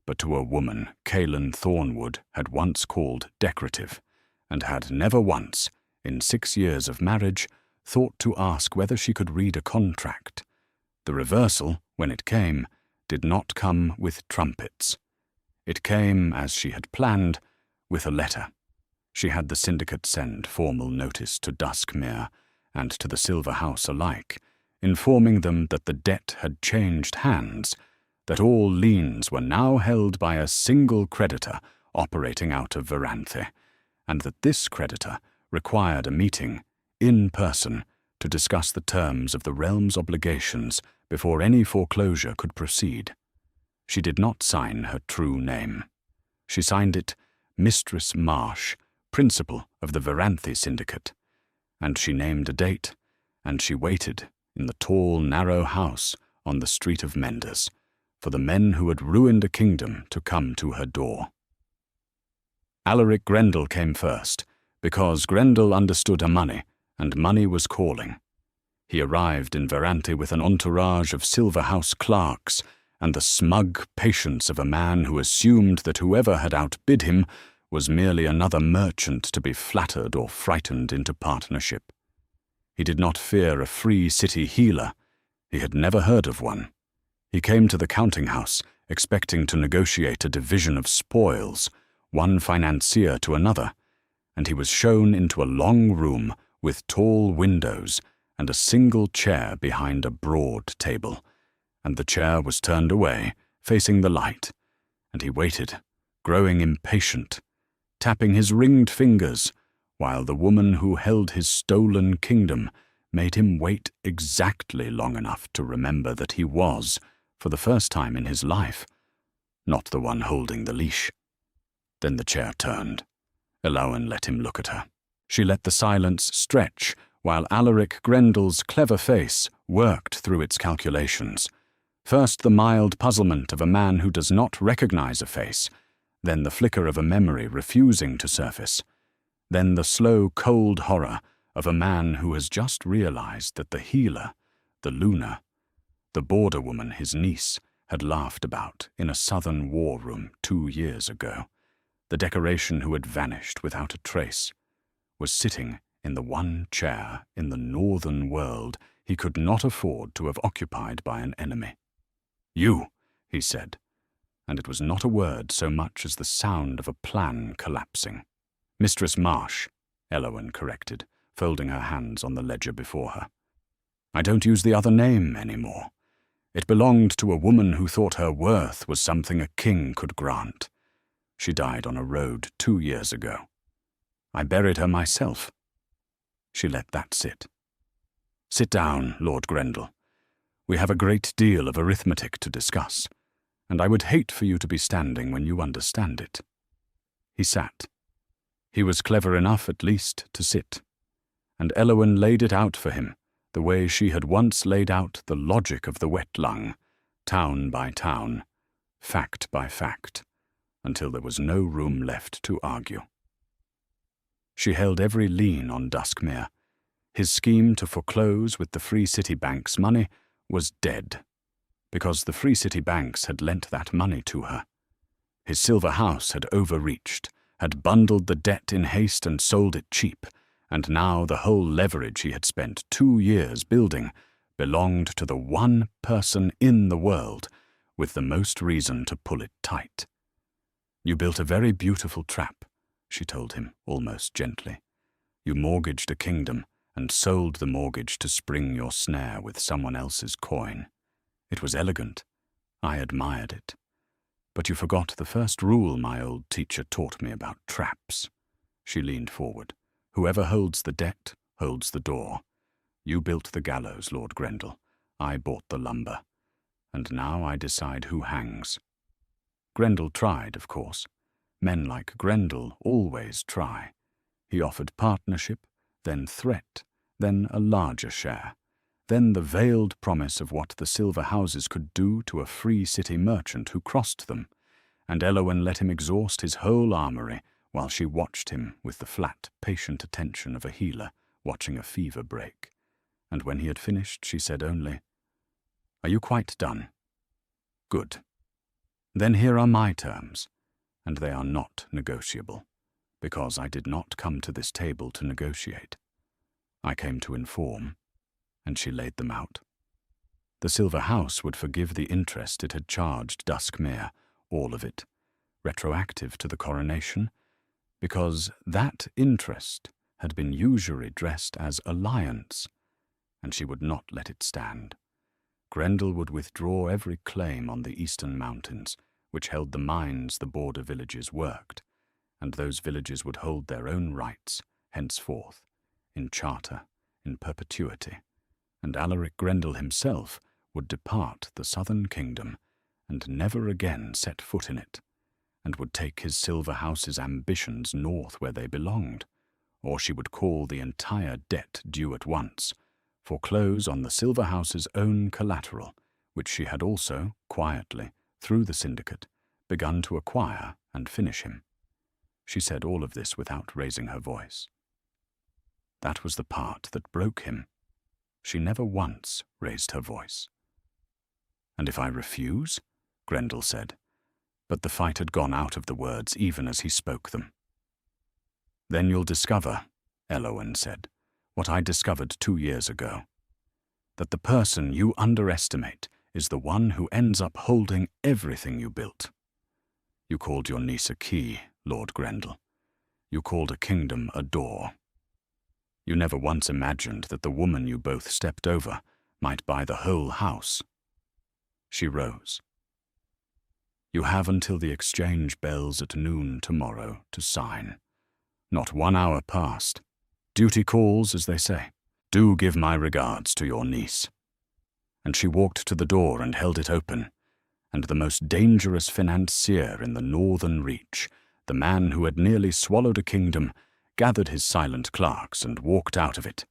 but to a woman Kaelin Thornwood had once called decorative, and had never once, in 6 years of marriage, thought to ask whether she could read a contract. The reversal, when it came, did not come with trumpets. It came, as she had planned, with a letter. She had the syndicate send formal notice to Duskmere and to the Silver House alike, informing them that the debt had changed hands, that all liens were now held by a single creditor operating out of Veranthe, and that this creditor required a meeting, in person, to discuss the terms of the realm's obligations before any foreclosure could proceed. She did not sign her true name. She signed it Mistress Marsh, principal of the Veranthe Syndicate, and she named a date, and she waited in the tall, narrow house on the Street of Menders for the men who had ruined a kingdom to come to her door. Alaric Grendel came first, because Grendel understood her money, and money was calling. He arrived in Veranthe with an entourage of Silver House clerks, and the smug patience of a man who assumed that whoever had outbid him was merely another merchant to be flattered or frightened into partnership. He did not fear a free city healer. He had never heard of one. He came to the counting house expecting to negotiate a division of spoils, one financier to another, and he was shown into a long room with tall windows and a single chair behind a broad table, and the chair was turned away, facing the light, and he waited, growing impatient, tapping his ringed fingers, while the woman who held his stolen kingdom made him wait exactly long enough to remember that he was, for the first time in his life, not the one holding the leash. Then the chair turned. Elowen let him look at her. She let the silence stretch, while Alaric Grendel's clever face worked through its calculations. First the mild puzzlement of a man who does not recognize a face, then the flicker of a memory refusing to surface, then the slow, cold horror of a man who has just realized that the healer, the Luna, the border woman his niece had laughed about in a southern war room 2 years ago, the decoration who had vanished without a trace, was sitting in the one chair in the northern world he could not afford to have occupied by an enemy. "You," he said, and it was not a word so much as the sound of a plan collapsing. "Mistress Marsh," Elowen corrected, folding her hands on the ledger before her. "I don't use the other name any more. It belonged to a woman who thought her worth was something a king could grant. She died on a road 2 years ago. I buried her myself." She let that sit. "Sit down, Lord Grendel. We have a great deal of arithmetic to discuss, and I would hate for you to be standing when you understand it." He sat. He was clever enough, at least, to sit, and Elowen laid it out for him, the way she had once laid out the logic of the wet lung, town by town, fact by fact, until there was no room left to argue. She held every lien on Duskmere. His scheme to foreclose with the Free City Bank's money was dead, because the Free City Banks had lent that money to her. His Silver House had overreached, had bundled the debt in haste and sold it cheap, and now the whole leverage he had spent 2 years building belonged to the one person in the world with the most reason to pull it tight. "You built a very beautiful trap," she told him, almost gently. "You mortgaged a kingdom and sold the mortgage to spring your snare with someone else's coin. It was elegant. I admired it. But you forgot the first rule my old teacher taught me about traps." She leaned forward. "Whoever holds the debt holds the door. You built the gallows, Lord Grendel. I bought the lumber. And now I decide who hangs." Grendel tried, of course. Men like Grendel always try. He offered partnership, then threat, then a larger share, then the veiled promise of what the silver houses could do to a free city merchant who crossed them, and Elowen let him exhaust his whole armory while she watched him with the flat, patient attention of a healer watching a fever break. And when he had finished, she said only, "Are you quite done? Good. Then here are my terms, and they are not negotiable, because I did not come to this table to negotiate. I came to inform," and she laid them out. The Silver House would forgive the interest it had charged Duskmere, all of it, retroactive to the coronation, because that interest had been usury dressed as alliance, and she would not let it stand. Grendel would withdraw every claim on the eastern mountains, which held the mines the border villages worked, and those villages would hold their own rights, henceforth, in charter, in perpetuity, and Alaric Grendel himself would depart the southern kingdom and never again set foot in it, and would take his Silver House's ambitions north where they belonged, or she would call the entire debt due at once, foreclose on the Silver House's own collateral, which she had also, quietly, through the syndicate, begun to acquire and finish him. She said all of this without raising her voice. That was the part that broke him. She never once raised her voice. "And if I refuse?" Grendel said, but the fight had gone out of the words even as he spoke them. "Then you'll discover," Elowen said, "what I discovered 2 years ago, that the person you underestimate is the one who ends up holding everything you built. You called your niece a key, Lord Grendel. You called a kingdom a door. You never once imagined that the woman you both stepped over might buy the whole house." She rose. "You have until the exchange bells at noon tomorrow to sign. Not 1 hour past. Duty calls, as they say. Do give my regards to your niece." And she walked to the door and held it open, and the most dangerous financier in the northern reach, the man who had nearly swallowed a kingdom, gathered his silent clerks and walked out of it,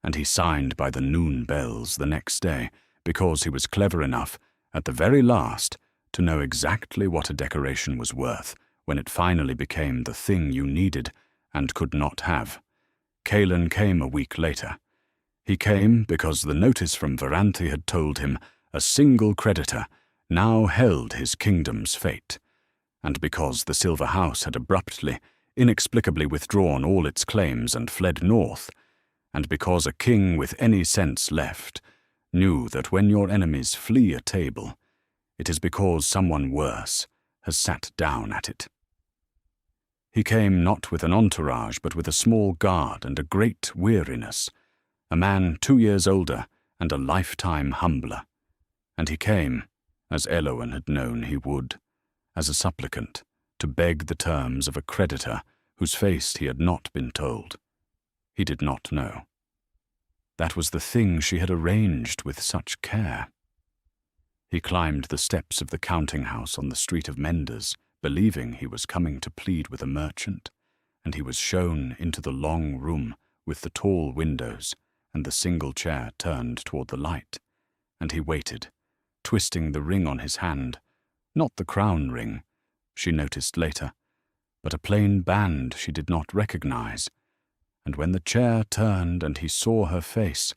and he signed by the noon bells the next day, because he was clever enough, at the very last, to know exactly what a decoration was worth when it finally became the thing you needed and could not have. Cailan came a week later. He came because the notice from Veranthe had told him a single creditor now held his kingdom's fate, and because the Silver House had abruptly, inexplicably withdrawn all its claims and fled north, and because a king with any sense left knew that when your enemies flee a table, it is because someone worse has sat down at it. He came not with an entourage, but with a small guard and a great weariness, a man 2 years older and a lifetime humbler. And he came, as Elowen had known he would, as a supplicant, to beg the terms of a creditor whose face he had not been told. He did not know. That was the thing she had arranged with such care. He climbed the steps of the counting house on the street of Menders, believing he was coming to plead with a merchant, and he was shown into the long room with the tall windows and the single chair turned toward the light, and he waited, twisting the ring on his hand, not the crown ring, she noticed later, but a plain band she did not recognize, and when the chair turned and he saw her face,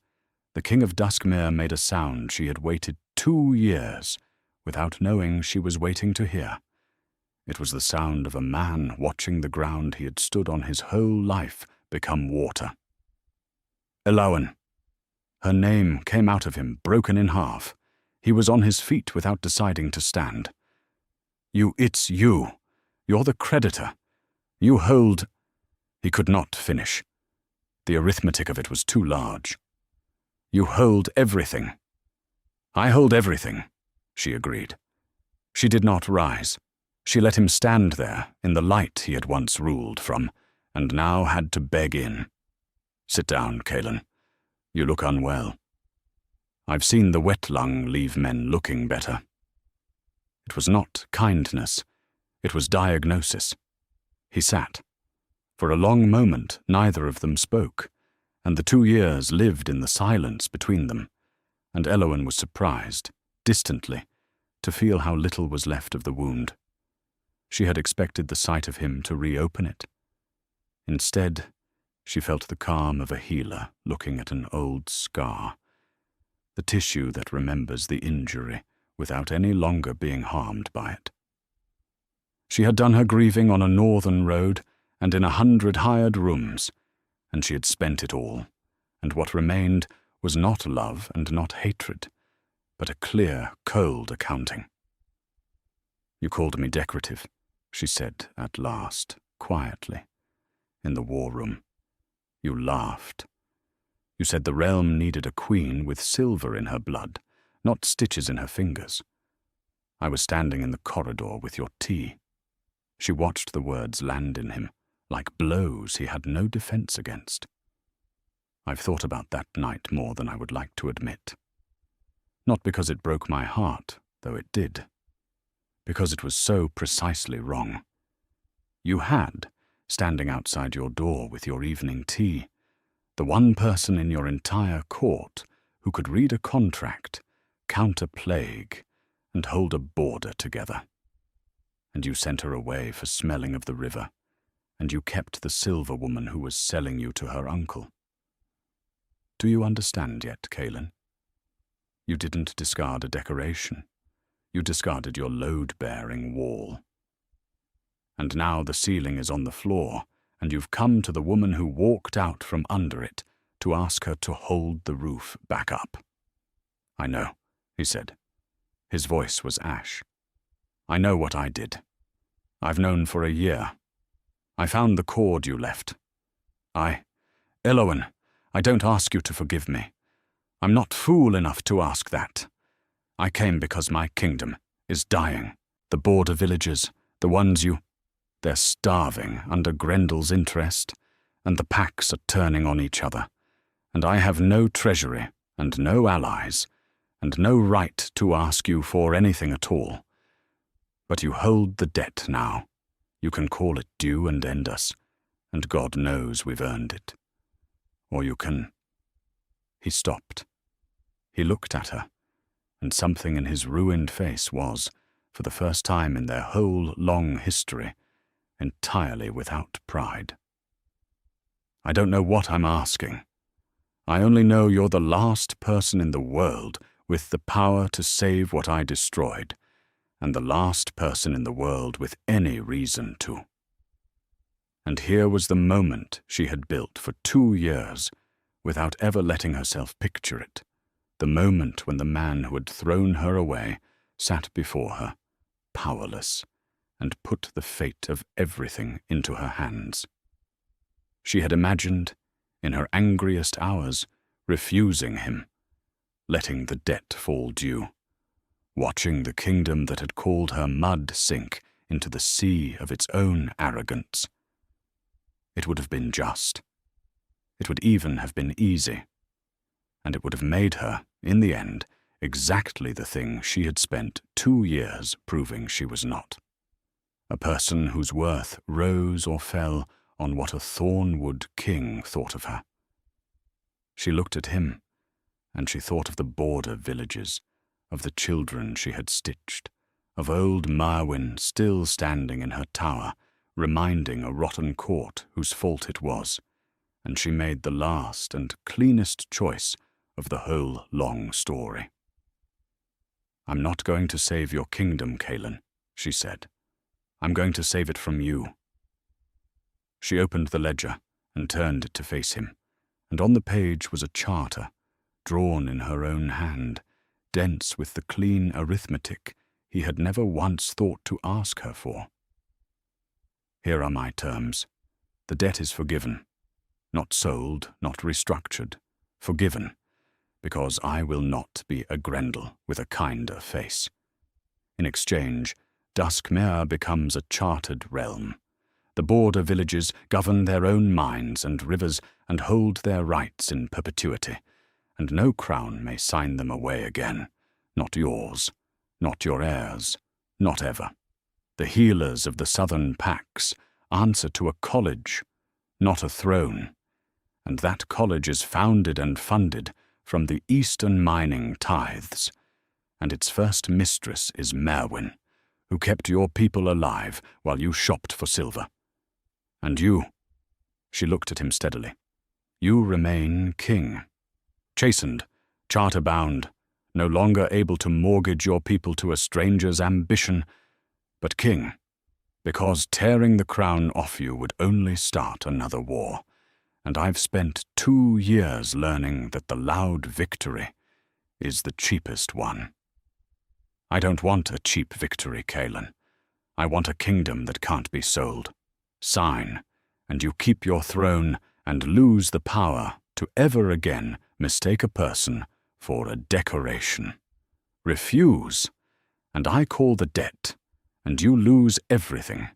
the King of Duskmere made a sound she had waited 2 years without knowing she was waiting to hear. It was the sound of a man watching the ground he had stood on his whole life become water. Elowen. Her name came out of him, broken in half. He was on his feet without deciding to stand. It's you. You're the creditor. You hold... He could not finish. The arithmetic of it was too large. You hold everything. I hold everything, she agreed. She did not rise. She let him stand there in the light he had once ruled from, and now had to beg in. Sit down, Cailan. You look unwell. I've seen the wet lung leave men looking better. It was not kindness. It was diagnosis. He sat. For a long moment, neither of them spoke, and the 2 years lived in the silence between them, and Elowen was surprised, distantly, to feel how little was left of the wound. She had expected the sight of him to reopen it. Instead, she felt the calm of a healer looking at an old scar, the tissue that remembers the injury without any longer being harmed by it. She had done her grieving on a northern road and in 100 hired rooms, and she had spent it all, and what remained was not love and not hatred, but a clear, cold accounting. "You called me decorative," she said at last, quietly, in the war room. "You laughed. You said the realm needed a queen with silver in her blood, not stitches in her fingers. I was standing in the corridor with your tea." She watched the words land in him, like blows he had no defense against. "I've thought about that night more than I would like to admit. Not because it broke my heart, though it did. Because it was so precisely wrong. You had, standing outside your door with your evening tea, the one person in your entire court who could read a contract, count a plague, and hold a border together. And you sent her away for smelling of the river, and you kept the silver woman who was selling you to her uncle. Do you understand yet, Kaelin? You didn't discard a decoration. You discarded your load-bearing wall. And now the ceiling is on the floor, and you've come to the woman who walked out from under it to ask her to hold the roof back up." "I know," he said. His voice was ash. "I know what I did. I've known for a year. I found the cord you left. Elowen, I don't ask you to forgive me. I'm not fool enough to ask that. I came because my kingdom is dying. The border villagers, the ones they're starving under Grendel's interest, and the packs are turning on each other. And I have no treasury, and no allies, and no right to ask you for anything at all. But you hold the debt now. You can call it due and end us, and God knows we've earned it. Or you can—" He stopped. He looked at her, and something in his ruined face was, for the first time in their whole long history, entirely without pride. "I don't know what I'm asking. I only know you're the last person in the world with the power to save what I destroyed, and the last person in the world with any reason to." And here was the moment she had built for 2 years, without ever letting herself picture it, the moment when the man who had thrown her away sat before her, powerless, and put the fate of everything into her hands. She had imagined, in her angriest hours, refusing him, letting the debt fall due, watching the kingdom that had called her mud sink into the sea of its own arrogance. It would have been just. It would even have been easy. And it would have made her, in the end, exactly the thing she had spent 2 years proving she was not. A person whose worth rose or fell on what a Thornwood king thought of her. She looked at him, and she thought of the border villages, of the children she had stitched, of old Merwin still standing in her tower, reminding a rotten court whose fault it was, and she made the last and cleanest choice of the whole long story. "I'm not going to save your kingdom, Kaelin," she said. "I'm going to save it from you." She opened the ledger and turned it to face him, and on the page was a charter, drawn in her own hand, dense with the clean arithmetic he had never once thought to ask her for. "Here are my terms. The debt is forgiven. Not sold, not restructured. Forgiven, because I will not be a Grendel with a kinder face. In exchange, Duskmere becomes a chartered realm. The border villages govern their own mines and rivers and hold their rights in perpetuity, and no crown may sign them away again. Not yours, not your heirs, not ever. The healers of the southern packs answer to a college, not a throne, and that college is founded and funded from the eastern mining tithes, and its first mistress is Merwin, who kept your people alive while you shopped for silver. And you," she looked at him steadily, "you remain king. Chastened, charter-bound, no longer able to mortgage your people to a stranger's ambition, but king, because tearing the crown off you would only start another war. And I've spent 2 years learning that the loud victory is the cheapest one. I don't want a cheap victory, Kaelin. I want a kingdom that can't be sold. Sign, and you keep your throne and lose the power to ever again mistake a person for a decoration. Refuse, and I call the debt, and you lose everything,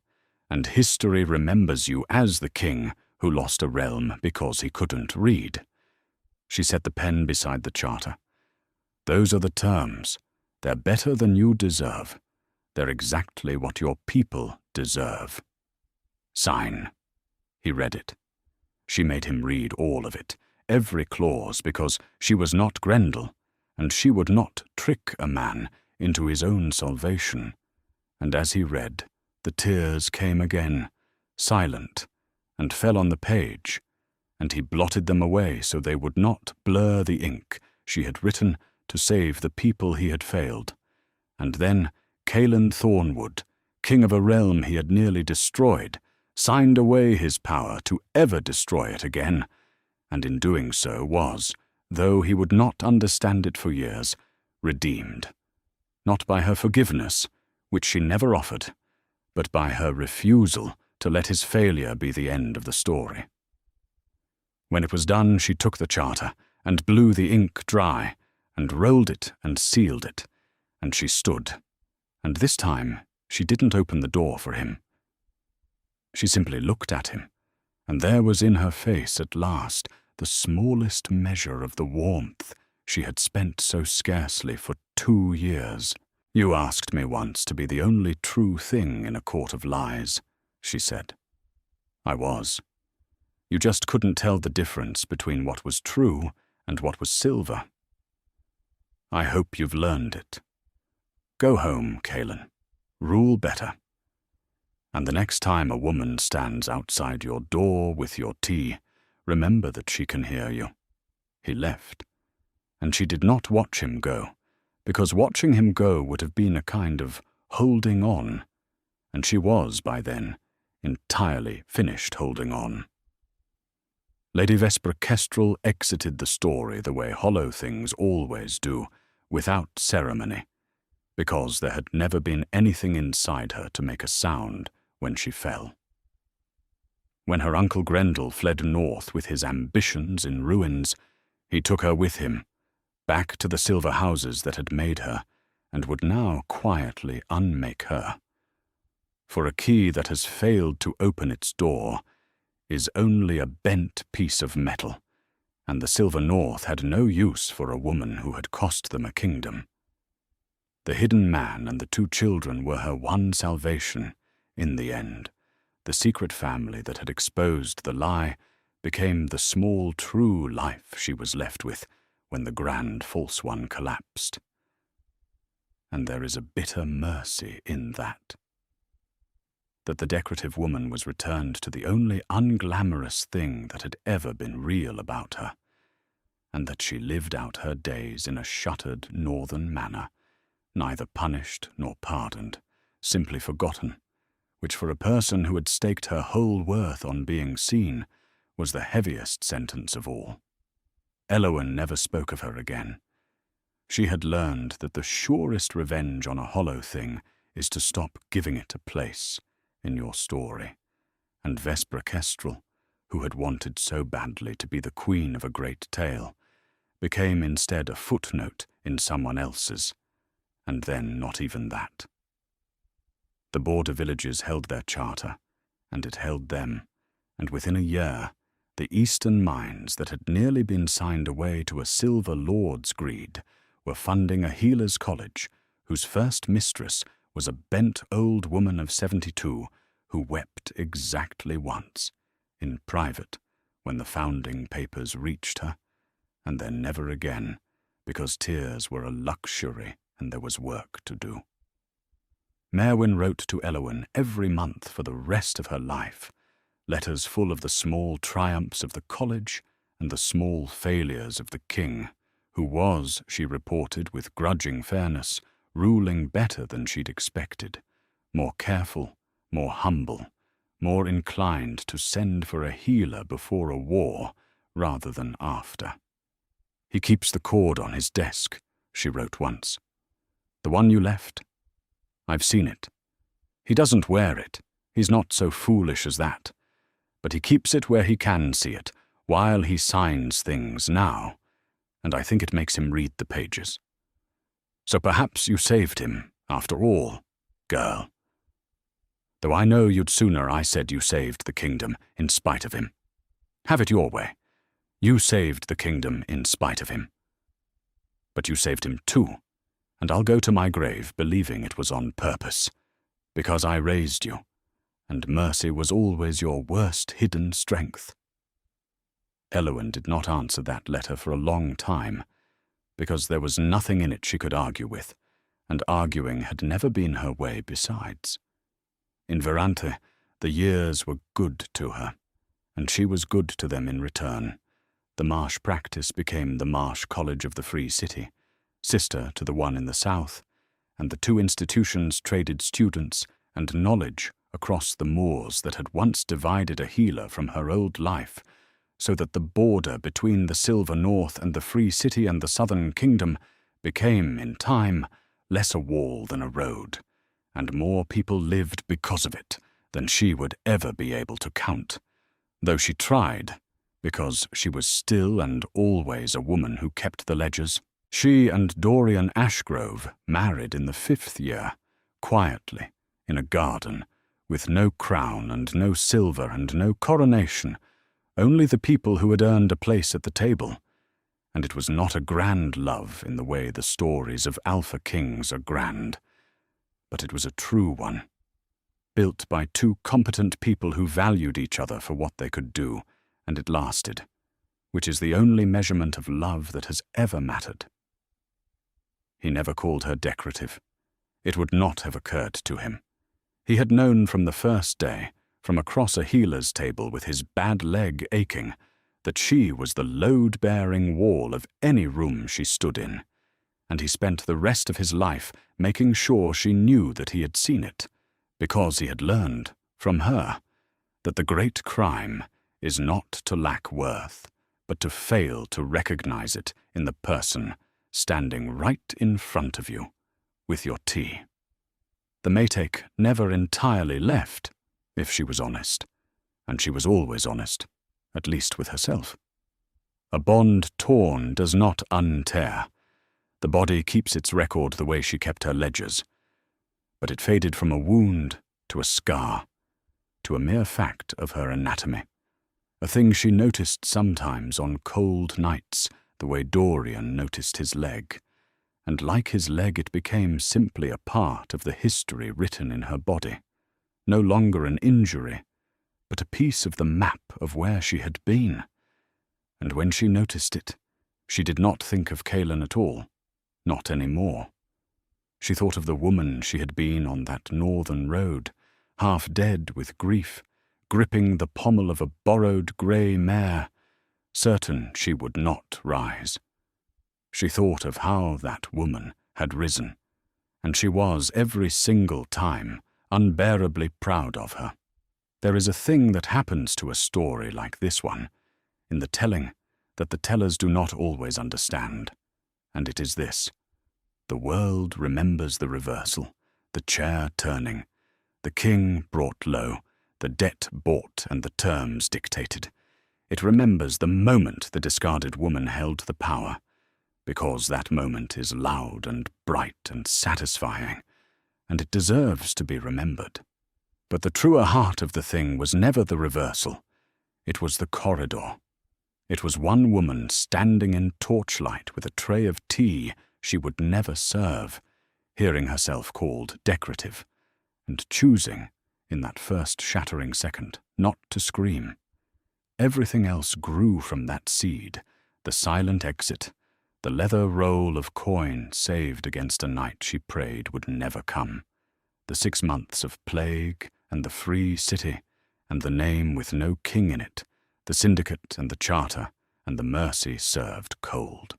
and history remembers you as the king who lost a realm because he couldn't read." She set the pen beside the charter. "Those are the terms. They're better than you deserve. They're exactly what your people deserve. Sign." He read it. She made him read all of it, every clause, because she was not Grendel, and she would not trick a man into his own salvation. And as he read, the tears came again, silent, and fell on the page, and he blotted them away so they would not blur the ink she had written to save the people he had failed. And then Kaelin Thornwood, king of a realm he had nearly destroyed, signed away his power to ever destroy it again, and in doing so was, though he would not understand it for years, redeemed. Not by her forgiveness, which she never offered, but by her refusal to let his failure be the end of the story. When it was done, she took the charter and blew the ink dry and rolled it and sealed it, and she stood. And this time she didn't open the door for him. She simply looked at him, and there was in her face at last the smallest measure of the warmth she had spent so scarcely for 2 years. "You asked me once to be the only true thing in a court of lies," she said. "I was. You just couldn't tell the difference between what was true and what was silver. I hope you've learned it. Go home, Kaelin. Rule better. And the next time a woman stands outside your door with your tea, remember that she can hear you." He left, and she did not watch him go, because watching him go would have been a kind of holding on, and she was, by then, entirely finished holding on. Lady Vesper Kestrel exited the story the way hollow things always do, without ceremony, because there had never been anything inside her to make a sound when she fell. When her uncle Grendel fled north with his ambitions in ruins, he took her with him, back to the silver houses that had made her, and would now quietly unmake her. For a key that has failed to open its door is only a bent piece of metal, and the Silver North had no use for a woman who had cost them a kingdom. The hidden man and the 2 children were her one salvation. In the end, the secret family that had exposed the lie became the small true life she was left with when the grand false one collapsed. And there is a bitter mercy in that the decorative woman was returned to the only unglamorous thing that had ever been real about her, and that she lived out her days in a shuttered northern manor, neither punished nor pardoned, simply forgotten, which for a person who had staked her whole worth on being seen was the heaviest sentence of all. Elowen never spoke of her again. She had learned that the surest revenge on a hollow thing is to stop giving it a place in your story, and Vesper Kestrel, who had wanted so badly to be the queen of a great tale, became instead a footnote in someone else's, and then not even that. The border villages held their charter, and it held them, and within a year, the eastern mines that had nearly been signed away to a silver lord's greed were funding a healer's college whose first mistress was a bent old woman of 72 who wept exactly once, in private, when the founding papers reached her, and then never again, because tears were a luxury and there was work to do. Merwin wrote to Eowyn every month for the rest of her life, letters full of the small triumphs of the college and the small failures of the king, who was, she reported with grudging fairness, ruling better than she'd expected, more careful, more humble, more inclined to send for a healer before a war rather than after. "He keeps the cord on his desk," she wrote once. "The one you left? I've seen it. He doesn't wear it. He's not so foolish as that. But he keeps it where he can see it, while he signs things now, and I think it makes him read the pages. So perhaps you saved him, after all, girl. Though I know you'd sooner I said you saved the kingdom in spite of him. Have it your way. You saved the kingdom in spite of him. But you saved him too, and I'll go to my grave believing it was on purpose, because I raised you, and mercy was always your worst hidden strength." Eowyn did not answer that letter for a long time, because there was nothing in it she could argue with, and arguing had never been her way besides. In Verante, the years were good to her, and she was good to them in return. The Marsh practice became the Marsh College of the Free City, sister to the one in the south, and the two institutions traded students and knowledge across the moors that had once divided a healer from her old life, so that the border between the Silver North and the Free City and the Southern Kingdom became, in time, less a wall than a road, and more people lived because of it than she would ever be able to count, though she tried, because she was still and always a woman who kept the ledgers. She and Dorian Ashgrove married in the 5th year, quietly, in a garden, with no crown and no silver and no coronation, only the people who had earned a place at the table. And it was not a grand love in the way the stories of Alpha Kings are grand, but it was a true one, built by two competent people who valued each other for what they could do, and it lasted, which is the only measurement of love that has ever mattered. He never called her decorative. It would not have occurred to him. He had known from the first day, from across a healer's table with his bad leg aching, that she was the load-bearing wall of any room she stood in, and he spent the rest of his life making sure she knew that he had seen it, because he had learned, from her, that the great crime is not to lack worth, but to fail to recognize it in the person standing right in front of you, with your tea. The Maytake never entirely left, if she was honest, and she was always honest, at least with herself. A bond torn does not untear. The body keeps its record the way she kept her ledgers, but it faded from a wound to a scar, to a mere fact of her anatomy, a thing she noticed sometimes on cold nights, the way Dorian noticed his leg, and like his leg it became simply a part of the history written in her body, no longer an injury, but a piece of the map of where she had been. And when she noticed it, she did not think of Kaelin at all, not any more. She thought of the woman she had been on that northern road, half dead with grief, gripping the pommel of a borrowed grey mare, certain she would not rise. She thought of how that woman had risen, and she was every single time unbearably proud of her. There is a thing that happens to a story like this one, in the telling, that the tellers do not always understand, and it is this. The world remembers the reversal, the chair turning, the king brought low, the debt bought and the terms dictated. It remembers the moment the discarded woman held the power, because that moment is loud and bright and satisfying, and it deserves to be remembered. But the truer heart of the thing was never the reversal. It was the corridor. It was one woman standing in torchlight with a tray of tea she would never serve, hearing herself called decorative, and choosing, in that first shattering second, not to scream. Everything else grew from that seed, the silent exit, the leather roll of coin saved against a night she prayed would never come, the 6 months of plague and the free city, and the name with no king in it, the syndicate and the charter, and the mercy served cold.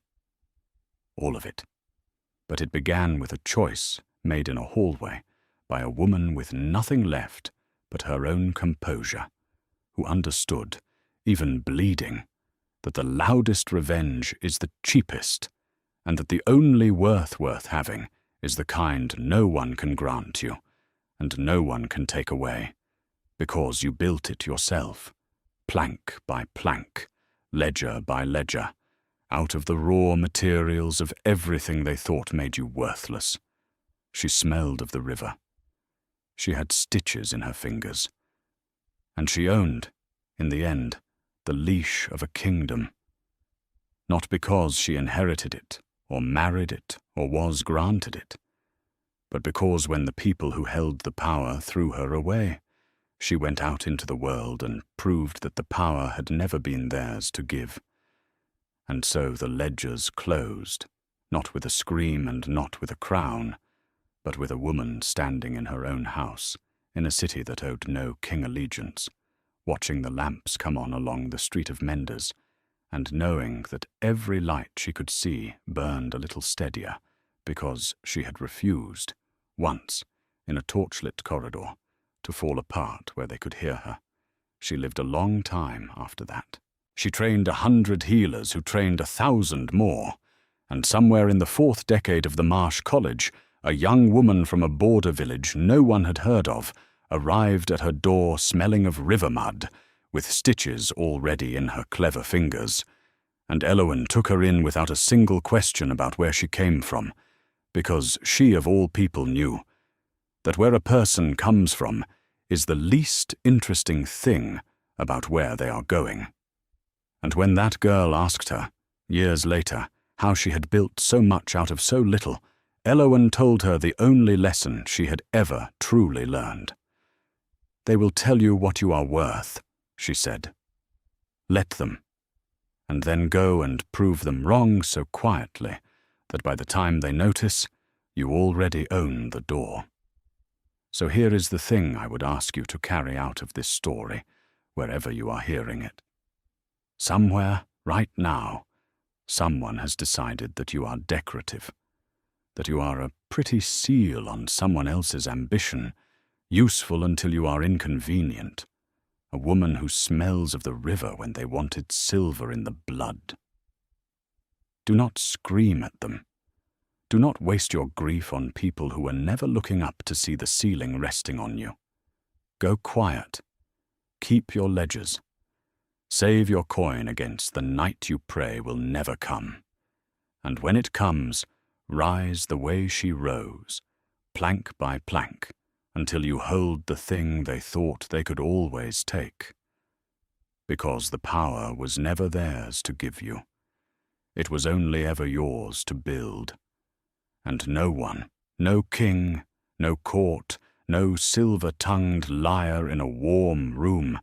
All of it. But it began with a choice made in a hallway by a woman with nothing left but her own composure, who understood, even bleeding, that the loudest revenge is the cheapest, and that the only worth having is the kind no one can grant you, and no one can take away, because you built it yourself, plank by plank, ledger by ledger, out of the raw materials of everything they thought made you worthless. She smelled of the river. She had stitches in her fingers. And she owned, in the end, the leash of a kingdom. Not because she inherited it, or married it, or was granted it, but because when the people who held the power threw her away, she went out into the world and proved that the power had never been theirs to give. And so the ledgers closed, not with a scream and not with a crown, but with a woman standing in her own house, in a city that owed no king allegiance, watching the lamps come on along the street of Mendes, and knowing that every light she could see burned a little steadier, because she had refused, once, in a torchlit corridor, to fall apart where they could hear her. She lived a long time after that. She trained 100 healers who trained 1,000 more, and somewhere in the 4th decade of the Marsh College, a young woman from a border village no one had heard of arrived at her door smelling of river mud, with stitches already in her clever fingers, and Elowen took her in without a single question about where she came from, because she of all people knew that where a person comes from is the least interesting thing about where they are going. And when that girl asked her, years later, how she had built so much out of so little, Elowen told her the only lesson she had ever truly learned. "They will tell you what you are worth," she said. "Let them, and then go and prove them wrong so quietly that by the time they notice, you already own the door." So here is the thing I would ask you to carry out of this story, wherever you are hearing it. Somewhere, right now, someone has decided that you are decorative, that you are a pretty seal on someone else's ambition, useful until you are inconvenient, a woman who smells of the river when they wanted silver in the blood. Do not scream at them. Do not waste your grief on people who are never looking up to see the ceiling resting on you. Go quiet. Keep your ledgers. Save your coin against the night you pray will never come. And when it comes, rise the way she rose, plank by plank, until you hold the thing they thought they could always take. Because the power was never theirs to give you. It was only ever yours to build. And no one, no king, no court, no silver-tongued liar in a warm room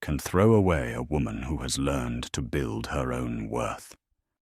can throw away a woman who has learned to build her own worth.